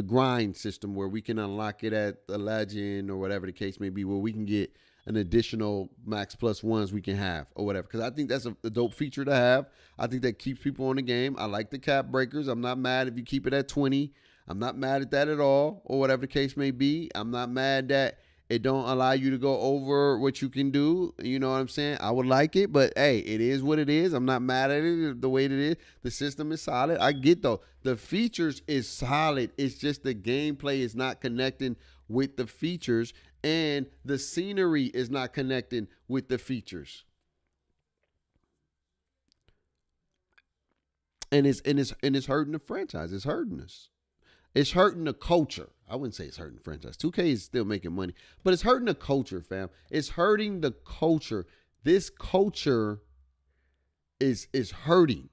grind system where we can unlock it at the legend or whatever the case may be, where we can get an additional max plus ones we can have or whatever. Because I think that's a dope feature to have. I think that keeps people on the game. I like the cap breakers. I'm not mad if you keep it at 20. I'm not mad at that at all, or whatever the case may be. I'm not mad that it don't allow you to go over what you can do. You know what I'm saying? I would like it, but hey, it is what it is. I'm not mad at it the way it is. The system is solid. I get though. The features is solid. It's just the gameplay is not connecting with the features, and the scenery is not connecting with the features. And it's hurting the franchise. It's hurting us. It's hurting the culture. I wouldn't say it's hurting the franchise. 2K is still making money, but it's hurting the culture, fam. It's hurting the culture. This culture is hurting.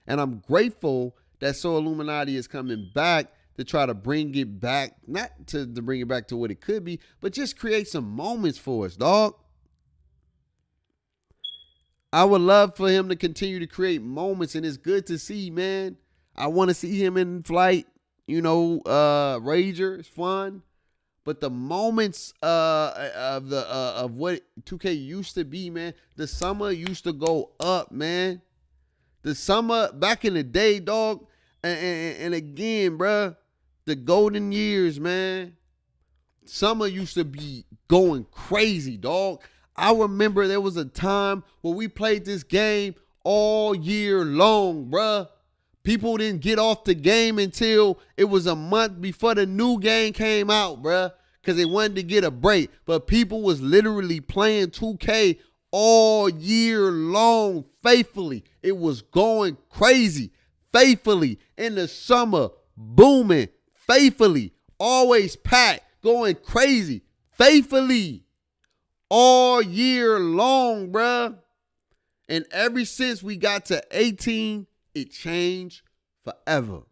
And I'm grateful that Solluminati is coming back to try to bring it back, not to bring it back to what it could be, but just create some moments for us, dog. I would love for him to continue to create moments, and it's good to see, man. I want to see him in flight, you know, Rager. It's fun. But the moments of what 2K used to be, man, the summer used to go up, man. The summer back in the day, dog, and again, bruh, the golden years, man. Summer used to be going crazy, dog. I remember there was a time where we played this game all year long, bruh. People didn't get off the game until it was a month before the new game came out, bruh, because they wanted to get a break. But people was literally playing 2K all year long faithfully. It was going crazy faithfully in the summer, booming faithfully, always packed, going crazy faithfully all year long, bruh. And ever since we got to 18, it changed forever.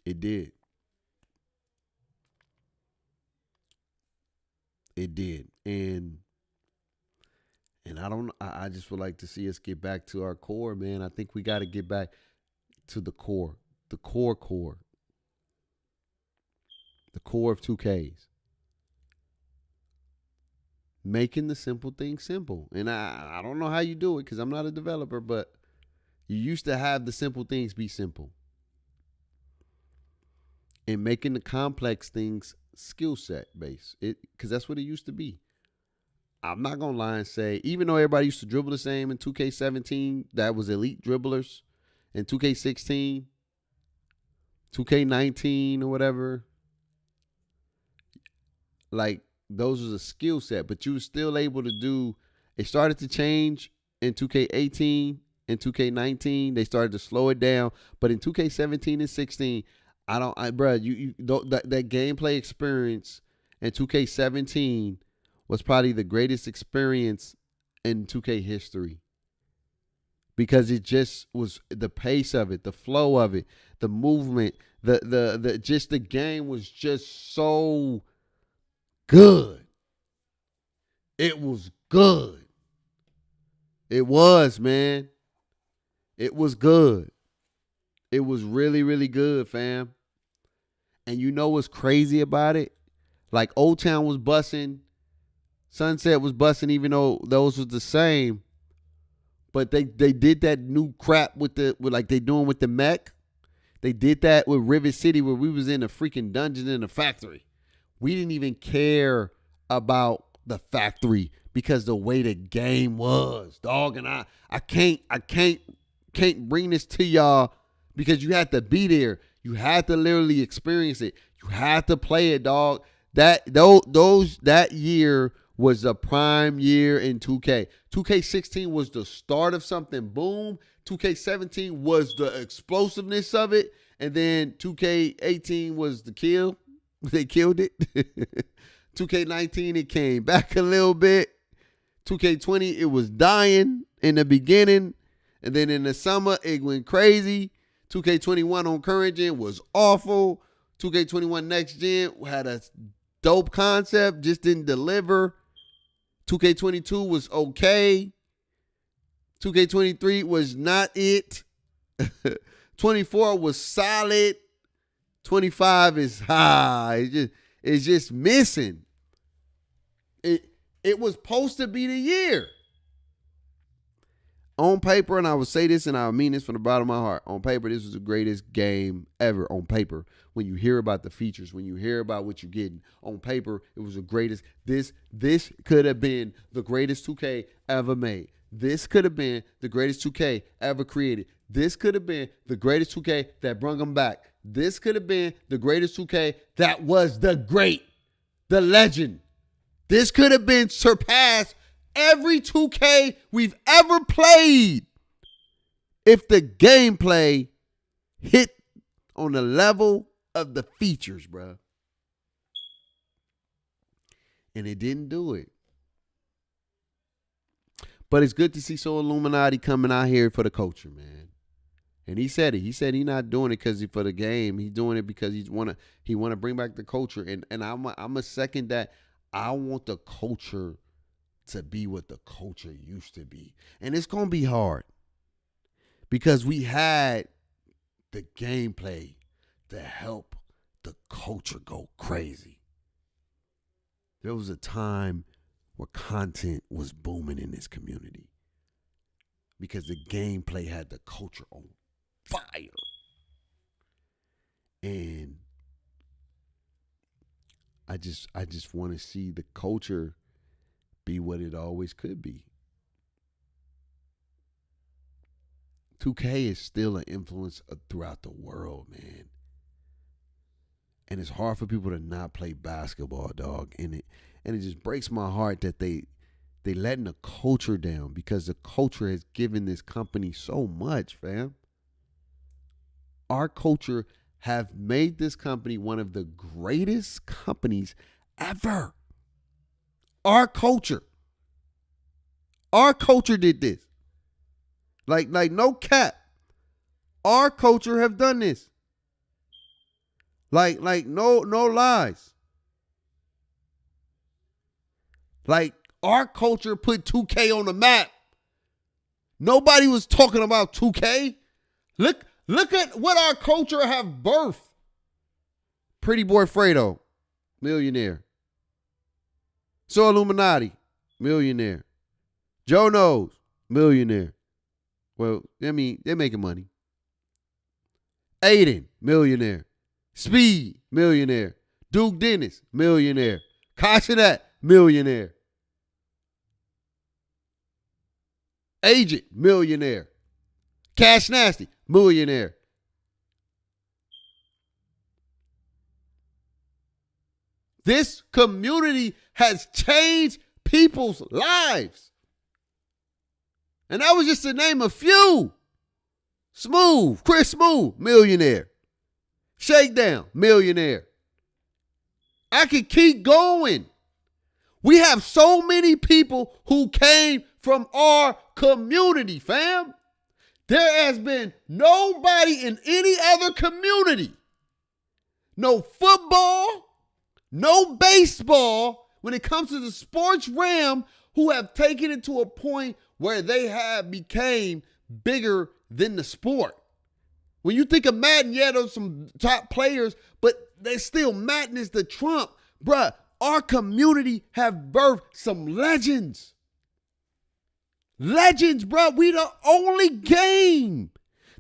It did. It did. And I just would like to see us get back to our core, man. I think we got to get back to the core. The core. The core of 2Ks. Making the simple things simple. And I don't know how you do it because I'm not a developer, but you used to have the simple things be simple. And making the complex things skill set based. Because that's what it used to be. I'm not going to lie and say, even though everybody used to dribble the same in 2K17, that was elite dribblers. In 2K16, 2K19 or whatever, like, those was a skill set, but you were still able to do. It started to change in 2K18 and 2K19. They started to slow it down, but in 2K17 and 16, that gameplay experience in 2K17 was probably the greatest experience in 2K history. because it just was the pace of it, the flow of it, the movement, the just the game was just so good. It was good. It was, man. It was good. It was really, really good, fam. And you know what's crazy about it? Like Old Town was busting, Sunset was busting, even though those was the same. But they did that new crap with like they doing with the mech. They did that with Rivet City where we was in a freaking dungeon in a factory. We didn't even care about the factory because the way the game was, dog. And I can't bring this to y'all because you had to be there. You had to literally experience it. You had to play it, dog. That year was a prime year in 2K. 2K16 was the start of something. Boom. 2K17 was the explosiveness of it. And then 2K18 was the kill. They killed it. 2K19, it came back a little bit. 2K20, it was dying in the beginning. And then in the summer, it went crazy. 2K21 on current gen was awful. 2K21 next gen had a dope concept, just didn't deliver. 2K22 was okay. 2K23 was not it. 24 was solid. 25 is high. It's just missing. It was supposed to be the year. On paper, and I would say this and I mean this from the bottom of my heart. On paper, this was the greatest game ever on paper. When you hear about the features, when you hear about what you're getting, on paper, it was the greatest. This could have been the greatest 2K ever made. This could have been the greatest 2K ever created. This could have been the greatest 2K that brought them back. This could have been the greatest 2K that was the great, the legend. This could have been surpassed every 2K we've ever played if the gameplay hit on the level of the features, bro. And it didn't do it. But it's good to see Solluminati coming out here for the culture, man. And he said it. He said he's not doing it because for the game. He's doing it because he want to bring back the culture. And I'm a second that. I want the culture to be what the culture used to be. And it's going to be hard because we had the gameplay to help the culture go crazy. There was a time where content was booming in this community because the gameplay had the culture on fire. And I just want to see the culture be what it always could be. 2K is still an influence throughout the world, man. And it's hard for people to not play basketball, dog. And it just breaks my heart that they letting the culture down because the culture has given this company so much, fam. Our culture have made this company one of the greatest companies ever. Our culture did this. Like no cap. Our culture have done this. Like no lies. Like our culture put 2K on the map. Nobody was talking about 2K. Look at what our culture have birthed. Pretty Boy Fredo, millionaire. Solluminati, millionaire. Joe Knows, millionaire. Well, I mean, they're making money. Aiden, millionaire. Speed, millionaire. Duke Dennis, millionaire. Kashanet, millionaire. Agent, millionaire. Cash Nasty, millionaire. This community has changed people's lives. And that was just to name a few. Smooth, Chris Smooth, millionaire. Shakedown, millionaire. I could keep going. We have so many people who came from our community, fam. There has been nobody in any other community, no football, no baseball, when it comes to the sports realm, who have taken it to a point where they have became bigger than the sport. When you think of Madden, yeah, there's some top players, but they still Madden is the trump. Bruh, our community have birthed some legends. Legends, bro. We the only game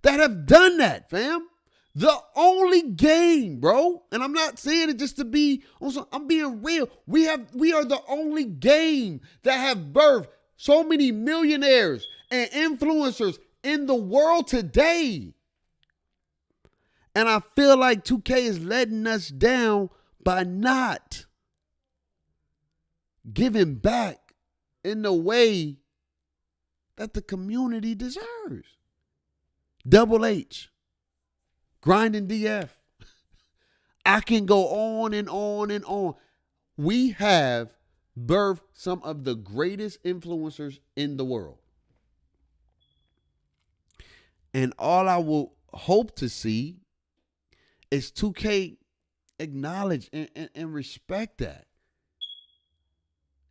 that have done that, fam. The only game, bro. And I'm not saying it just to be, I'm being real. We are the only game that have birthed so many millionaires and influencers in the world today. And I feel like 2K is letting us down by not giving back in the way that the community deserves. Double H, grinding DF. I can go on and on and on. We have birthed some of the greatest influencers in the world. And all I will hope to see is 2K acknowledge and respect that.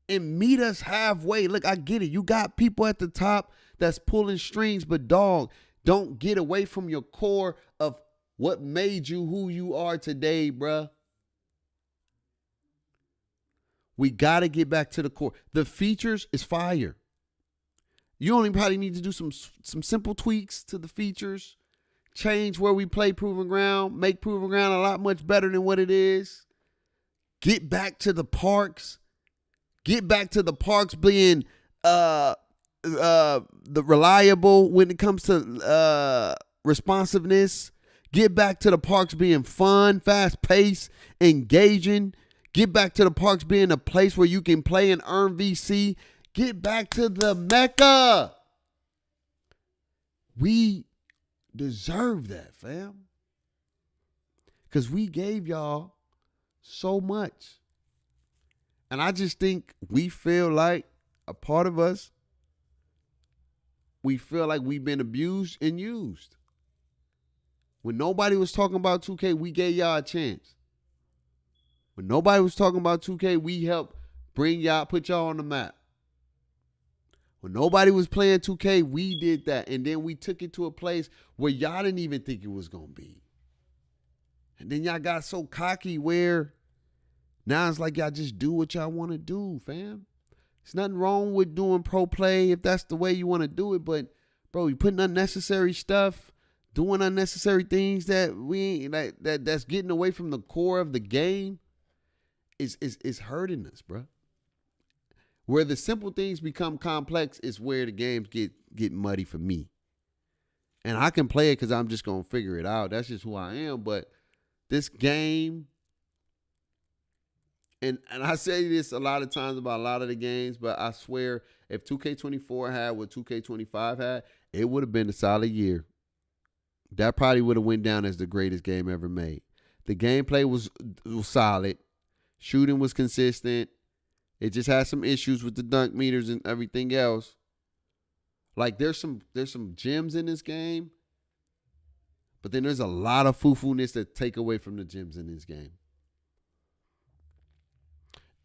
And meet us halfway. Look, I get it. You got people at the top that's pulling strings, but dog, don't get away from your core of what made you who you are today, bruh. We got to get back to the core. The features is fire. You only probably need to do some simple tweaks to the features. Change where we play Proving Ground. Make Proving Ground a lot much better than what it is. Get back to the parks. Get back to the parks being the reliable when it comes to responsiveness. Get back to the parks being fun, fast-paced, engaging. Get back to the parks being a place where you can play and earn VC. Get back to the Mecca. We deserve that, fam. Because we gave y'all so much. And I just think we feel like a part of us, we feel like we've been abused and used. When nobody was talking about 2K, we gave y'all a chance. When nobody was talking about 2K, we helped bring y'all, put y'all on the map. When nobody was playing 2K, we did that. And then we took it to a place where y'all didn't even think it was going to be. And then y'all got so cocky where now it's like y'all just do what y'all want to do, fam. There's nothing wrong with doing pro play if that's the way you want to do it. But, bro, you putting unnecessary stuff, doing unnecessary things that we ain't, that's getting away from the core of the game is hurting us, bro. Where the simple things become complex is where the games get muddy for me. And I can play it because I'm just going to figure it out. That's just who I am. But this game, and I say this a lot of times about a lot of the games, but I swear if 2K24 had what 2K25 had, it would have been a solid year. That probably would have went down as the greatest game ever made. The gameplay was solid. Shooting was consistent. It just had some issues with the dunk meters and everything else. Like there's some gems in this game, but then there's a lot of foo-foo-ness that take away from the gems in this game.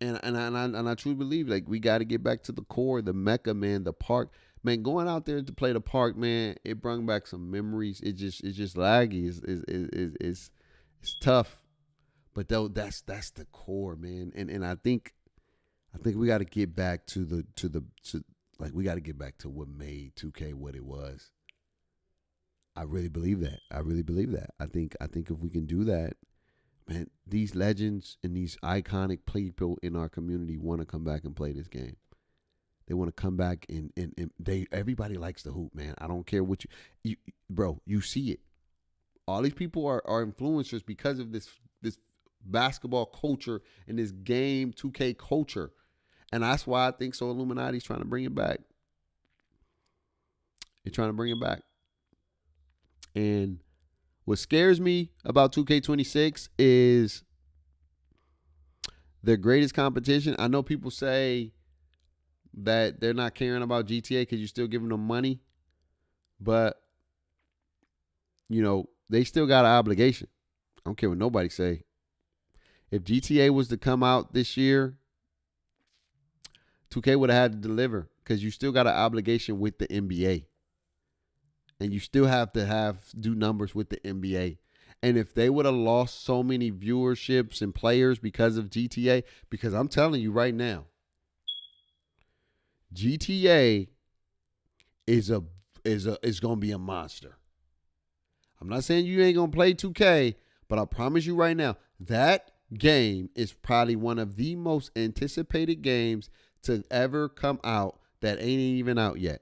And I truly believe like we got to get back to the core, the Mecca, man, the park. Man, going out there to play the park, man, it brought back some memories. It's just laggy. It's tough. But though that's the core, man. And I think we got to get back to we got to get back to what made 2K what it was. I really believe that. I think if we can do that, man, these legends and these iconic people in our community want to come back and play this game. They want to come back and everybody likes the hoop, man. I don't care what you bro, you see it. All these people are influencers because of this basketball culture and this game 2K culture. And that's why I think Solluminati is trying to bring it back. They're trying to bring it back. And what scares me about 2K26 is their greatest competition. I know people say that they're not caring about GTA because you're still giving them money. But they still got an obligation. I don't care what nobody say. If GTA was to come out this year, 2K would have had to deliver because you still got an obligation with the NBA. And you still have to do numbers with the NBA. And if they would have lost so many viewerships and players because of GTA, because I'm telling you right now, GTA is gonna be a monster. I'm not saying you ain't gonna play 2K, but I promise you right now, that game is probably one of the most anticipated games to ever come out that ain't even out yet.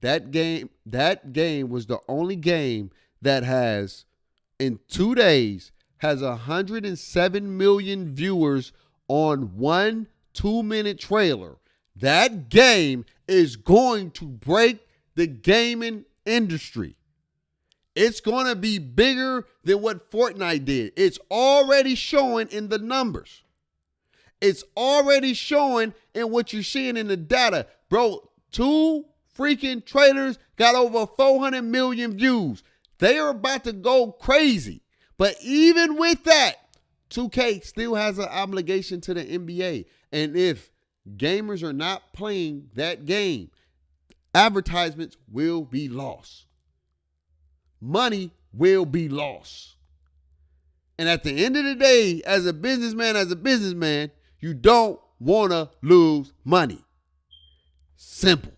That game was the only game that has, in 2 days, has 107 million viewers on 1 2-minute trailer. That game is going to break the gaming industry. It's going to be bigger than what Fortnite did. It's already showing in the numbers. It's already showing in what you're seeing in the data. Bro, 2 freaking trailers got over 400 million views. They are about to go crazy. But even with that, 2K still has an obligation to the NBA. And if gamers are not playing that game, advertisements will be lost. Money will be lost. And at the end of the day, as a businessman, you don't want to lose money. Simple.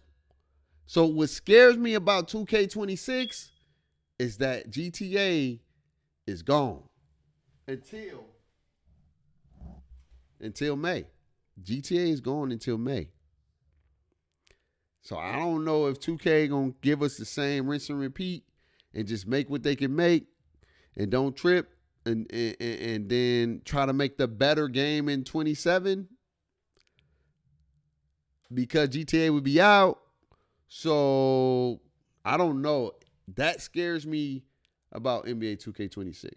So what scares me about 2K26 is that GTA is gone until May. GTA is gone until May. So I don't know if 2K going to give us the same rinse and repeat and just make what they can make and don't trip and then try to make the better game in 27 because GTA would be out. So I don't know. That scares me about NBA 2K26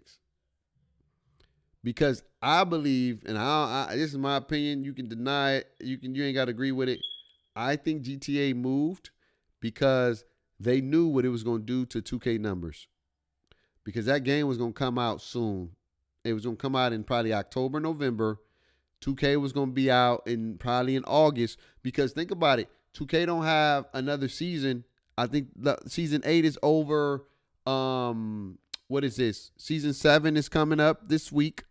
because I believe, and this is my opinion. You can deny it. You ain't got to agree with it. I think GTA moved because they knew what it was going to do to 2K numbers because that game was going to come out soon. It was going to come out in probably October, November. 2K was going to be out probably in August because think about it. 2K don't have another season. I think the season 8 is over. What is this? Season 7 is coming up this week,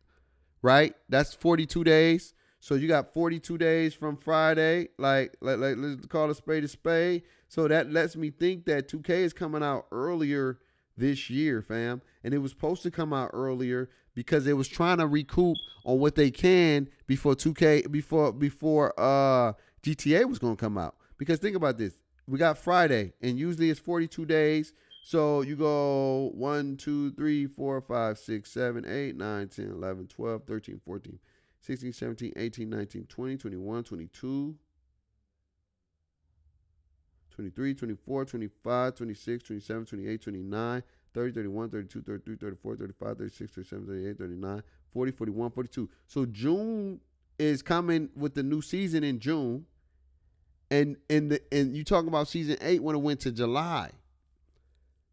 right? That's 42 days. So you got 42 days from Friday. Like let's call a spade a spade. So that lets me think that 2K is coming out earlier this year, fam. And it was supposed to come out earlier because it was trying to recoup on what they can before GTA was going to come out. Because think about this. We got Friday, and usually it's 42 days. So you go 1, 2, 3, 4, 5, 6, 7, 8, 9, 10, 11, 12, 13, 14, 16, 17, 18, 19, 20, 21, 22, 23, 24, 25, 26, 27, 28, 29, 30, 31, 32, 33, 34, 35, 36, 37, 38, 39, 40, 41, 42. So June is coming with the new season in June. And you talking about season 8 when it went to July.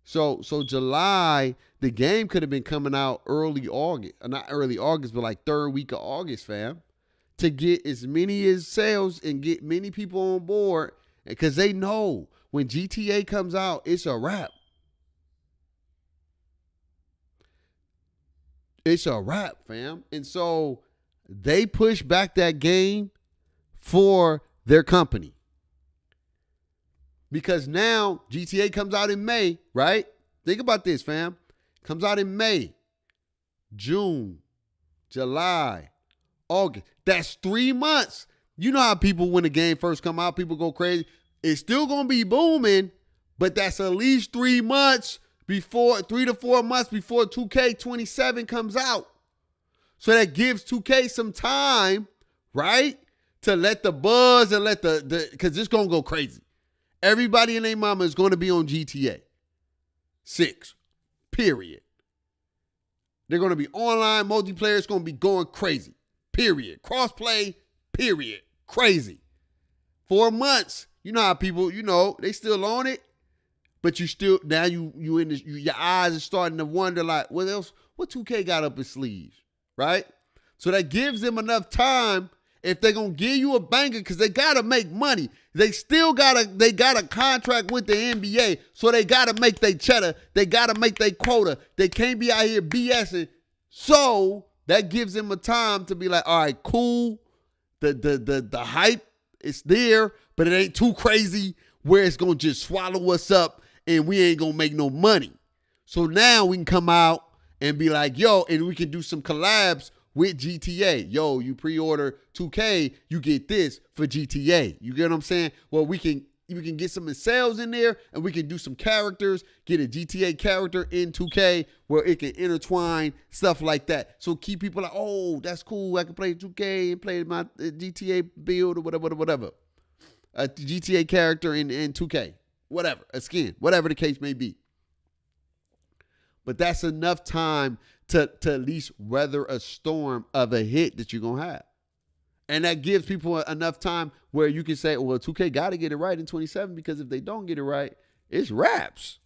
So July, the game could have been coming out early August. Not early August, but like third week of August, fam. To get as many as sales and get many people on board. Because they know when GTA comes out, it's a wrap. It's a wrap, fam. And so they push back that game for their company. Because now GTA comes out in May, right? Think about this, fam. Comes out in May, June, July, August. That's 3 months. You know how people, when the game first come out, people go crazy. It's still going to be booming, but that's at least 3 months before, 3 to 4 months before 2K27 comes out. So that gives 2K some time, right? To let the buzz and let because it's going to go crazy. Everybody and their mama is going to be on GTA 6, period. They're going to be online, multiplayer. It's going to be going crazy, period. Crossplay, period. Crazy. 4 months. You know how people, they still on it. but you still now you in this, your eyes are starting to wonder like, what else? What 2K got up his sleeves, right? So that gives them enough time if they're gonna give you a banger because they gotta make money. They got a contract with the NBA, so they gotta make their cheddar. They gotta make their quota. They can't be out here BSing. So that gives them a time to be like, all right, cool. The hype is there, but it ain't too crazy where it's gonna just swallow us up and we ain't gonna make no money. So now we can come out and be like, yo, and we can do some collabs with GTA. Yo, you pre-order 2K, you get this for GTA. You get what I'm saying? Well, we can get some sales in there and we can do some characters, get a GTA character in 2K where it can intertwine, stuff like that. So keep people like, oh, that's cool. I can play 2K and play my GTA build or whatever. A GTA character in 2K, whatever, a skin, whatever the case may be. But that's enough time to at least weather a storm of a hit that you're going to have. And that gives people enough time where you can say, well, 2K got to get it right in 27 because if they don't get it right, it's raps.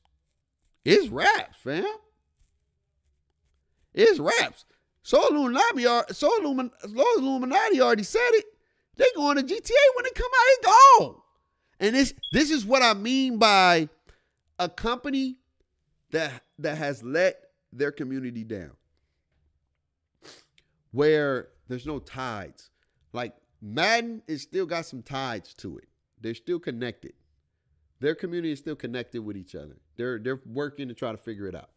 It's raps, fam. It's raps. Solluminati already said it. They going to GTA when it come out, it gone. And this is what I mean by a company that has let their community down. Where there's no tides. Like Madden is still got some tides to it. They're still connected. Their community is still connected with each other. They're working to try to figure it out.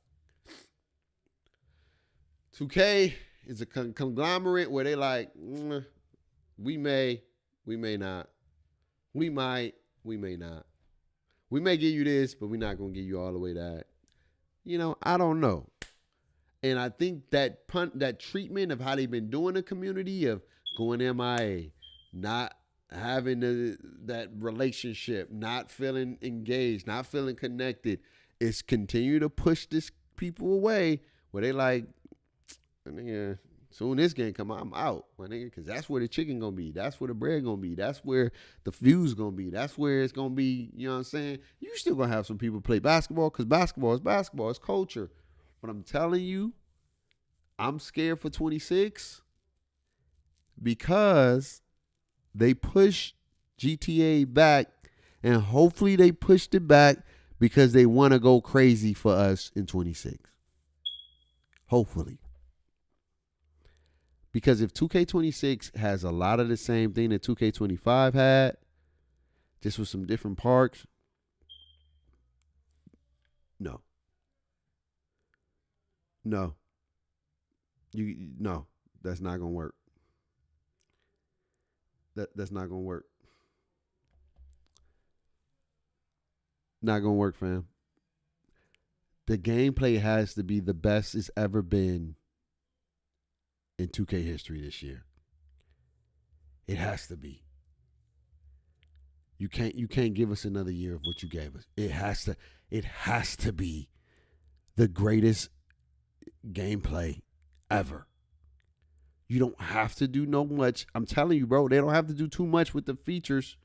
2K is a conglomerate where they like, we may not. We might, we may not. We may give you this, but we're not going to give you all the way that. You know, I don't know. And I think that treatment of how they've been doing the community of going MIA, not having that relationship, not feeling engaged, not feeling connected, is continue to push this people away where they like, nigga, soon this game come out, I'm out, my nigga, because that's where the chicken gonna be. That's where the bread gonna be. That's where the views gonna be. That's where it's gonna be, you know what I'm saying? You still gonna have some people play basketball because basketball is basketball. It's culture. But I'm telling you, I'm scared for 26 because they push GTA back, and hopefully they pushed it back because they want to go crazy for us in 26. Hopefully. Because if 2K26 has a lot of the same thing that 2K25 had, just with some different parks, no. No, that's not gonna work. That's not gonna work. Not gonna work, fam. The gameplay has to be the best it's ever been in 2K history this year. It has to be. You can't give us another year of what you gave us. It has to be the greatest gameplay ever. You don't have to do no much. I'm telling you, bro, they don't have to do too much with the features.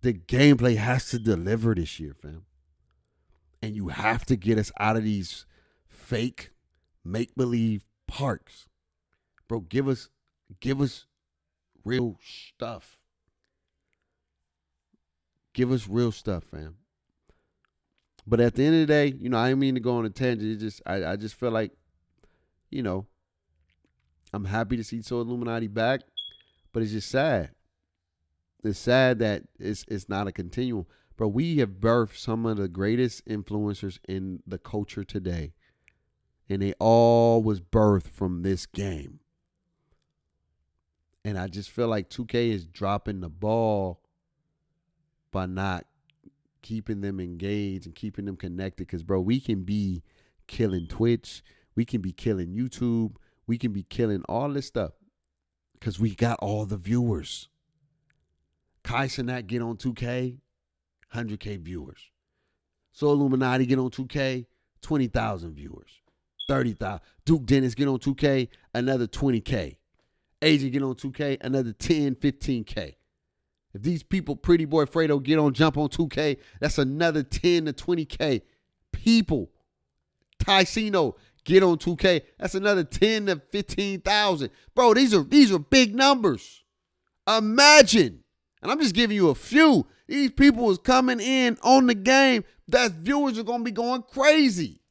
The gameplay has to deliver this year, fam. And you have to get us out of these fake make-believe parks. Bro, give us real stuff. Give us real stuff, fam. But at the end of the day, you know, I didn't mean to go on a tangent. I just feel like, you know, I'm happy to see Solluminati back, but it's just sad. It's sad that it's not a continuum. Bro, we have birthed some of the greatest influencers in the culture today, and they all was birthed from this game. And I just feel like 2K is dropping the ball by not keeping them engaged and keeping them connected. Because, bro, we can be killing Twitch. We can be killing YouTube. We can be killing all this stuff because we got all the viewers. Kai Cenat get on 2K, 100K viewers. Solluminati get on 2K, 20,000 viewers. 30,000. Duke Dennis get on 2K, another 20K. Agent get on 2K, another 10, 15K. If these people, Pretty Boy Fredo, jump on 2K, that's another 10 to 20K. People, Ticino, get on 2K, that's another 10 to 15,000. Bro, these are big numbers. Imagine, and I'm just giving you a few. These people is coming in on the game. That viewers are gonna be going crazy.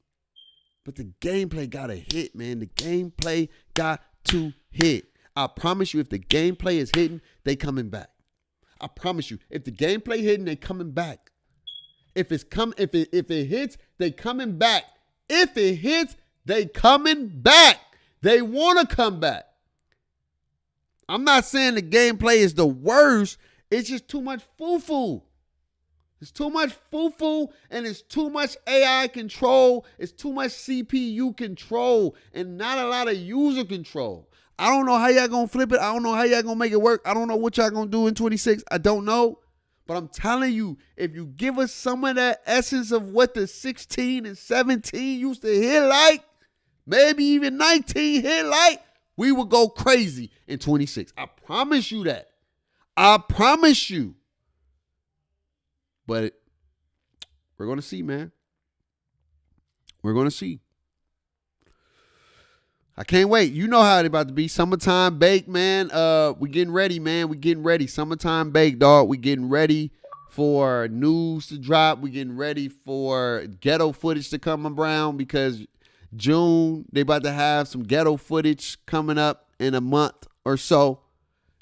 But the gameplay gotta hit, man. The gameplay got to hit. I promise you, if the gameplay is hitting, they coming back. I promise you, if the gameplay hitting, they coming back. If it hits, they coming back. If it hits, they coming back. They want to come back. I'm not saying the gameplay is the worst. It's just too much foo-foo. It's too much foo-foo, and it's too much AI control. It's too much CPU control, and not a lot of user control. I don't know how y'all gonna flip it. I don't know how y'all gonna make it work. I don't know what y'all gonna do in 26. I don't know. But I'm telling you, if you give us some of that essence of what the 16 and 17 used to hit like, maybe even 19 hit like, we would go crazy in 26. I promise you that. I promise you. But we're going to see, man. We're going to see. I can't wait. You know how it's about to be. Summertime bake, man. We getting ready, man. We getting ready. Summertime bake, dog. We getting ready for news to drop. We getting ready for ghetto footage to come around because June, they about to have some ghetto footage coming up in a month or so.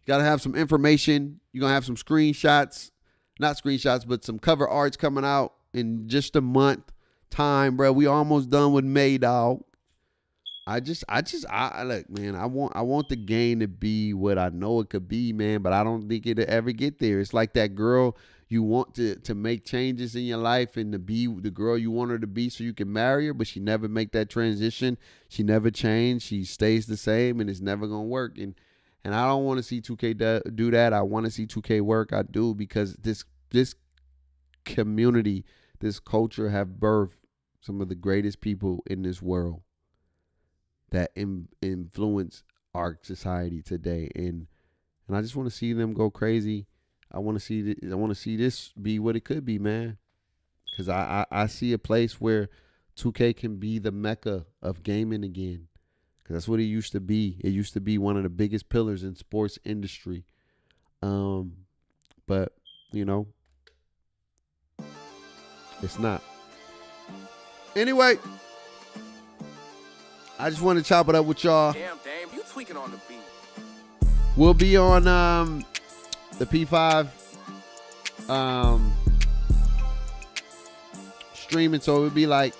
Got to have some information. You're going to have some screenshots. Not screenshots, but some cover arts coming out in just a month time, bro. We almost done with May, dog. I look, man, I want the game to be what I know it could be, man, but I don't think it'll ever get there. It's like that girl you want to make changes in your life and to be the girl you want her to be so you can marry her, but she never make that transition. She never changed. She stays the same, and it's never going to work. And I don't want to see 2K do that. I want to see 2K work. I do, because this community, this culture have birthed some of the greatest people in this world that influence our society today, and I just want to see them go crazy. I want to see this be what it could be, man. Because I see a place where 2K can be the mecca of gaming again. Because that's what it used to be. It used to be one of the biggest pillars in sports industry. But you know, it's not. Anyway, I just want to chop it up with y'all. Damn, you tweaking on the beat. We'll be on the P5 streaming, so it would be like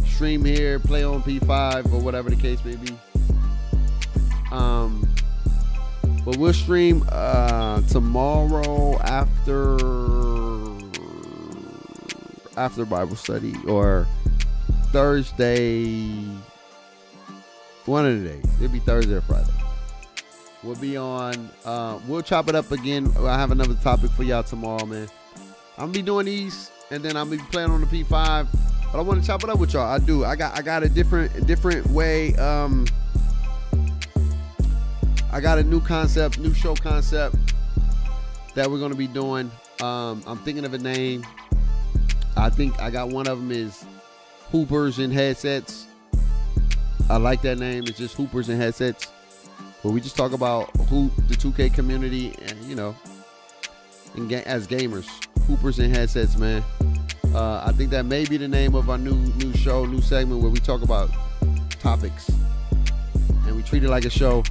stream here, play on P5, or whatever the case may be. But we'll stream tomorrow after Bible study, or Thursday. One of the days. It'll be Thursday or Friday. We'll be on. We'll chop it up again. I have another topic for y'all tomorrow, man. I'm gonna be doing these, and then I'm gonna be playing on the P5. But I want to chop it up with y'all. I do. I got a different way. I got a new show concept that we're gonna be doing. I'm thinking of a name. I think I got one of them is Hoopers and Headsets. I like that name. It's just Hoopers and Headsets, where we just talk about the 2K community, and you know, as gamers, Hoopers and Headsets, man. I think that may be the name of our new show, new segment, where we talk about topics and we treat it like a show.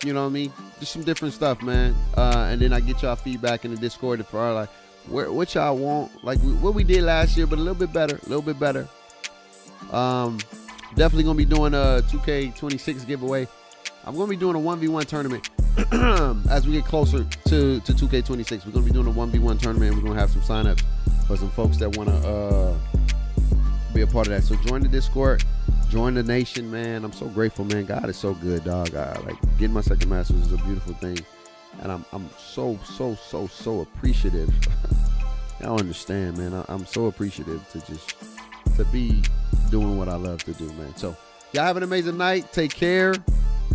You know what I mean? Just some different stuff, man. And then I get y'all feedback in the Discord for our, like, what y'all want, like what we did last year, but a little bit better. Definitely gonna be doing a 2K26 giveaway. I'm gonna be doing a 1v1 tournament as we get closer to 2K26. We're gonna be doing a 1v1 tournament. We're gonna have some signups for some folks that wanna be a part of that. So join the Discord, join the nation, man. I'm so grateful, man. God is so good, dog. Like getting my second master's is a beautiful thing, and I'm so appreciative. Y'all understand, man. I'm so appreciative to be doing what I love to do, man. So y'all have an amazing night. Take care.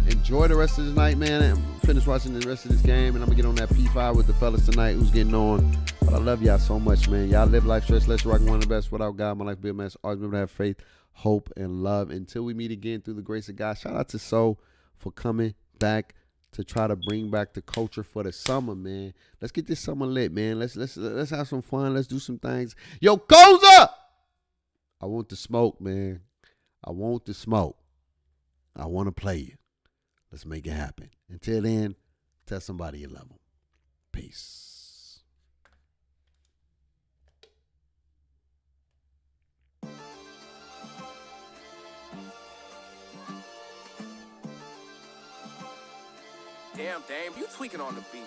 Enjoy the rest of the night, man. I'm finished watching the rest of this game, and I'm gonna get on that P5 with the fellas tonight who's getting on. But I love y'all so much, man. Y'all live life stress, let's rock one of the best. Without God, my life be a mess. Always remember to have faith, hope, and love. Until we meet again through the grace of God. Shout out to Soul for coming back to try to bring back the culture for the summer, man. Let's get this summer lit, man. Let's have some fun. Let's do some things. Yo, Koza! I want the smoke, man. I want the smoke. I want to play you. Let's make it happen. Until then, tell somebody you love them. Peace. Damn, Dame, you tweaking on the beat.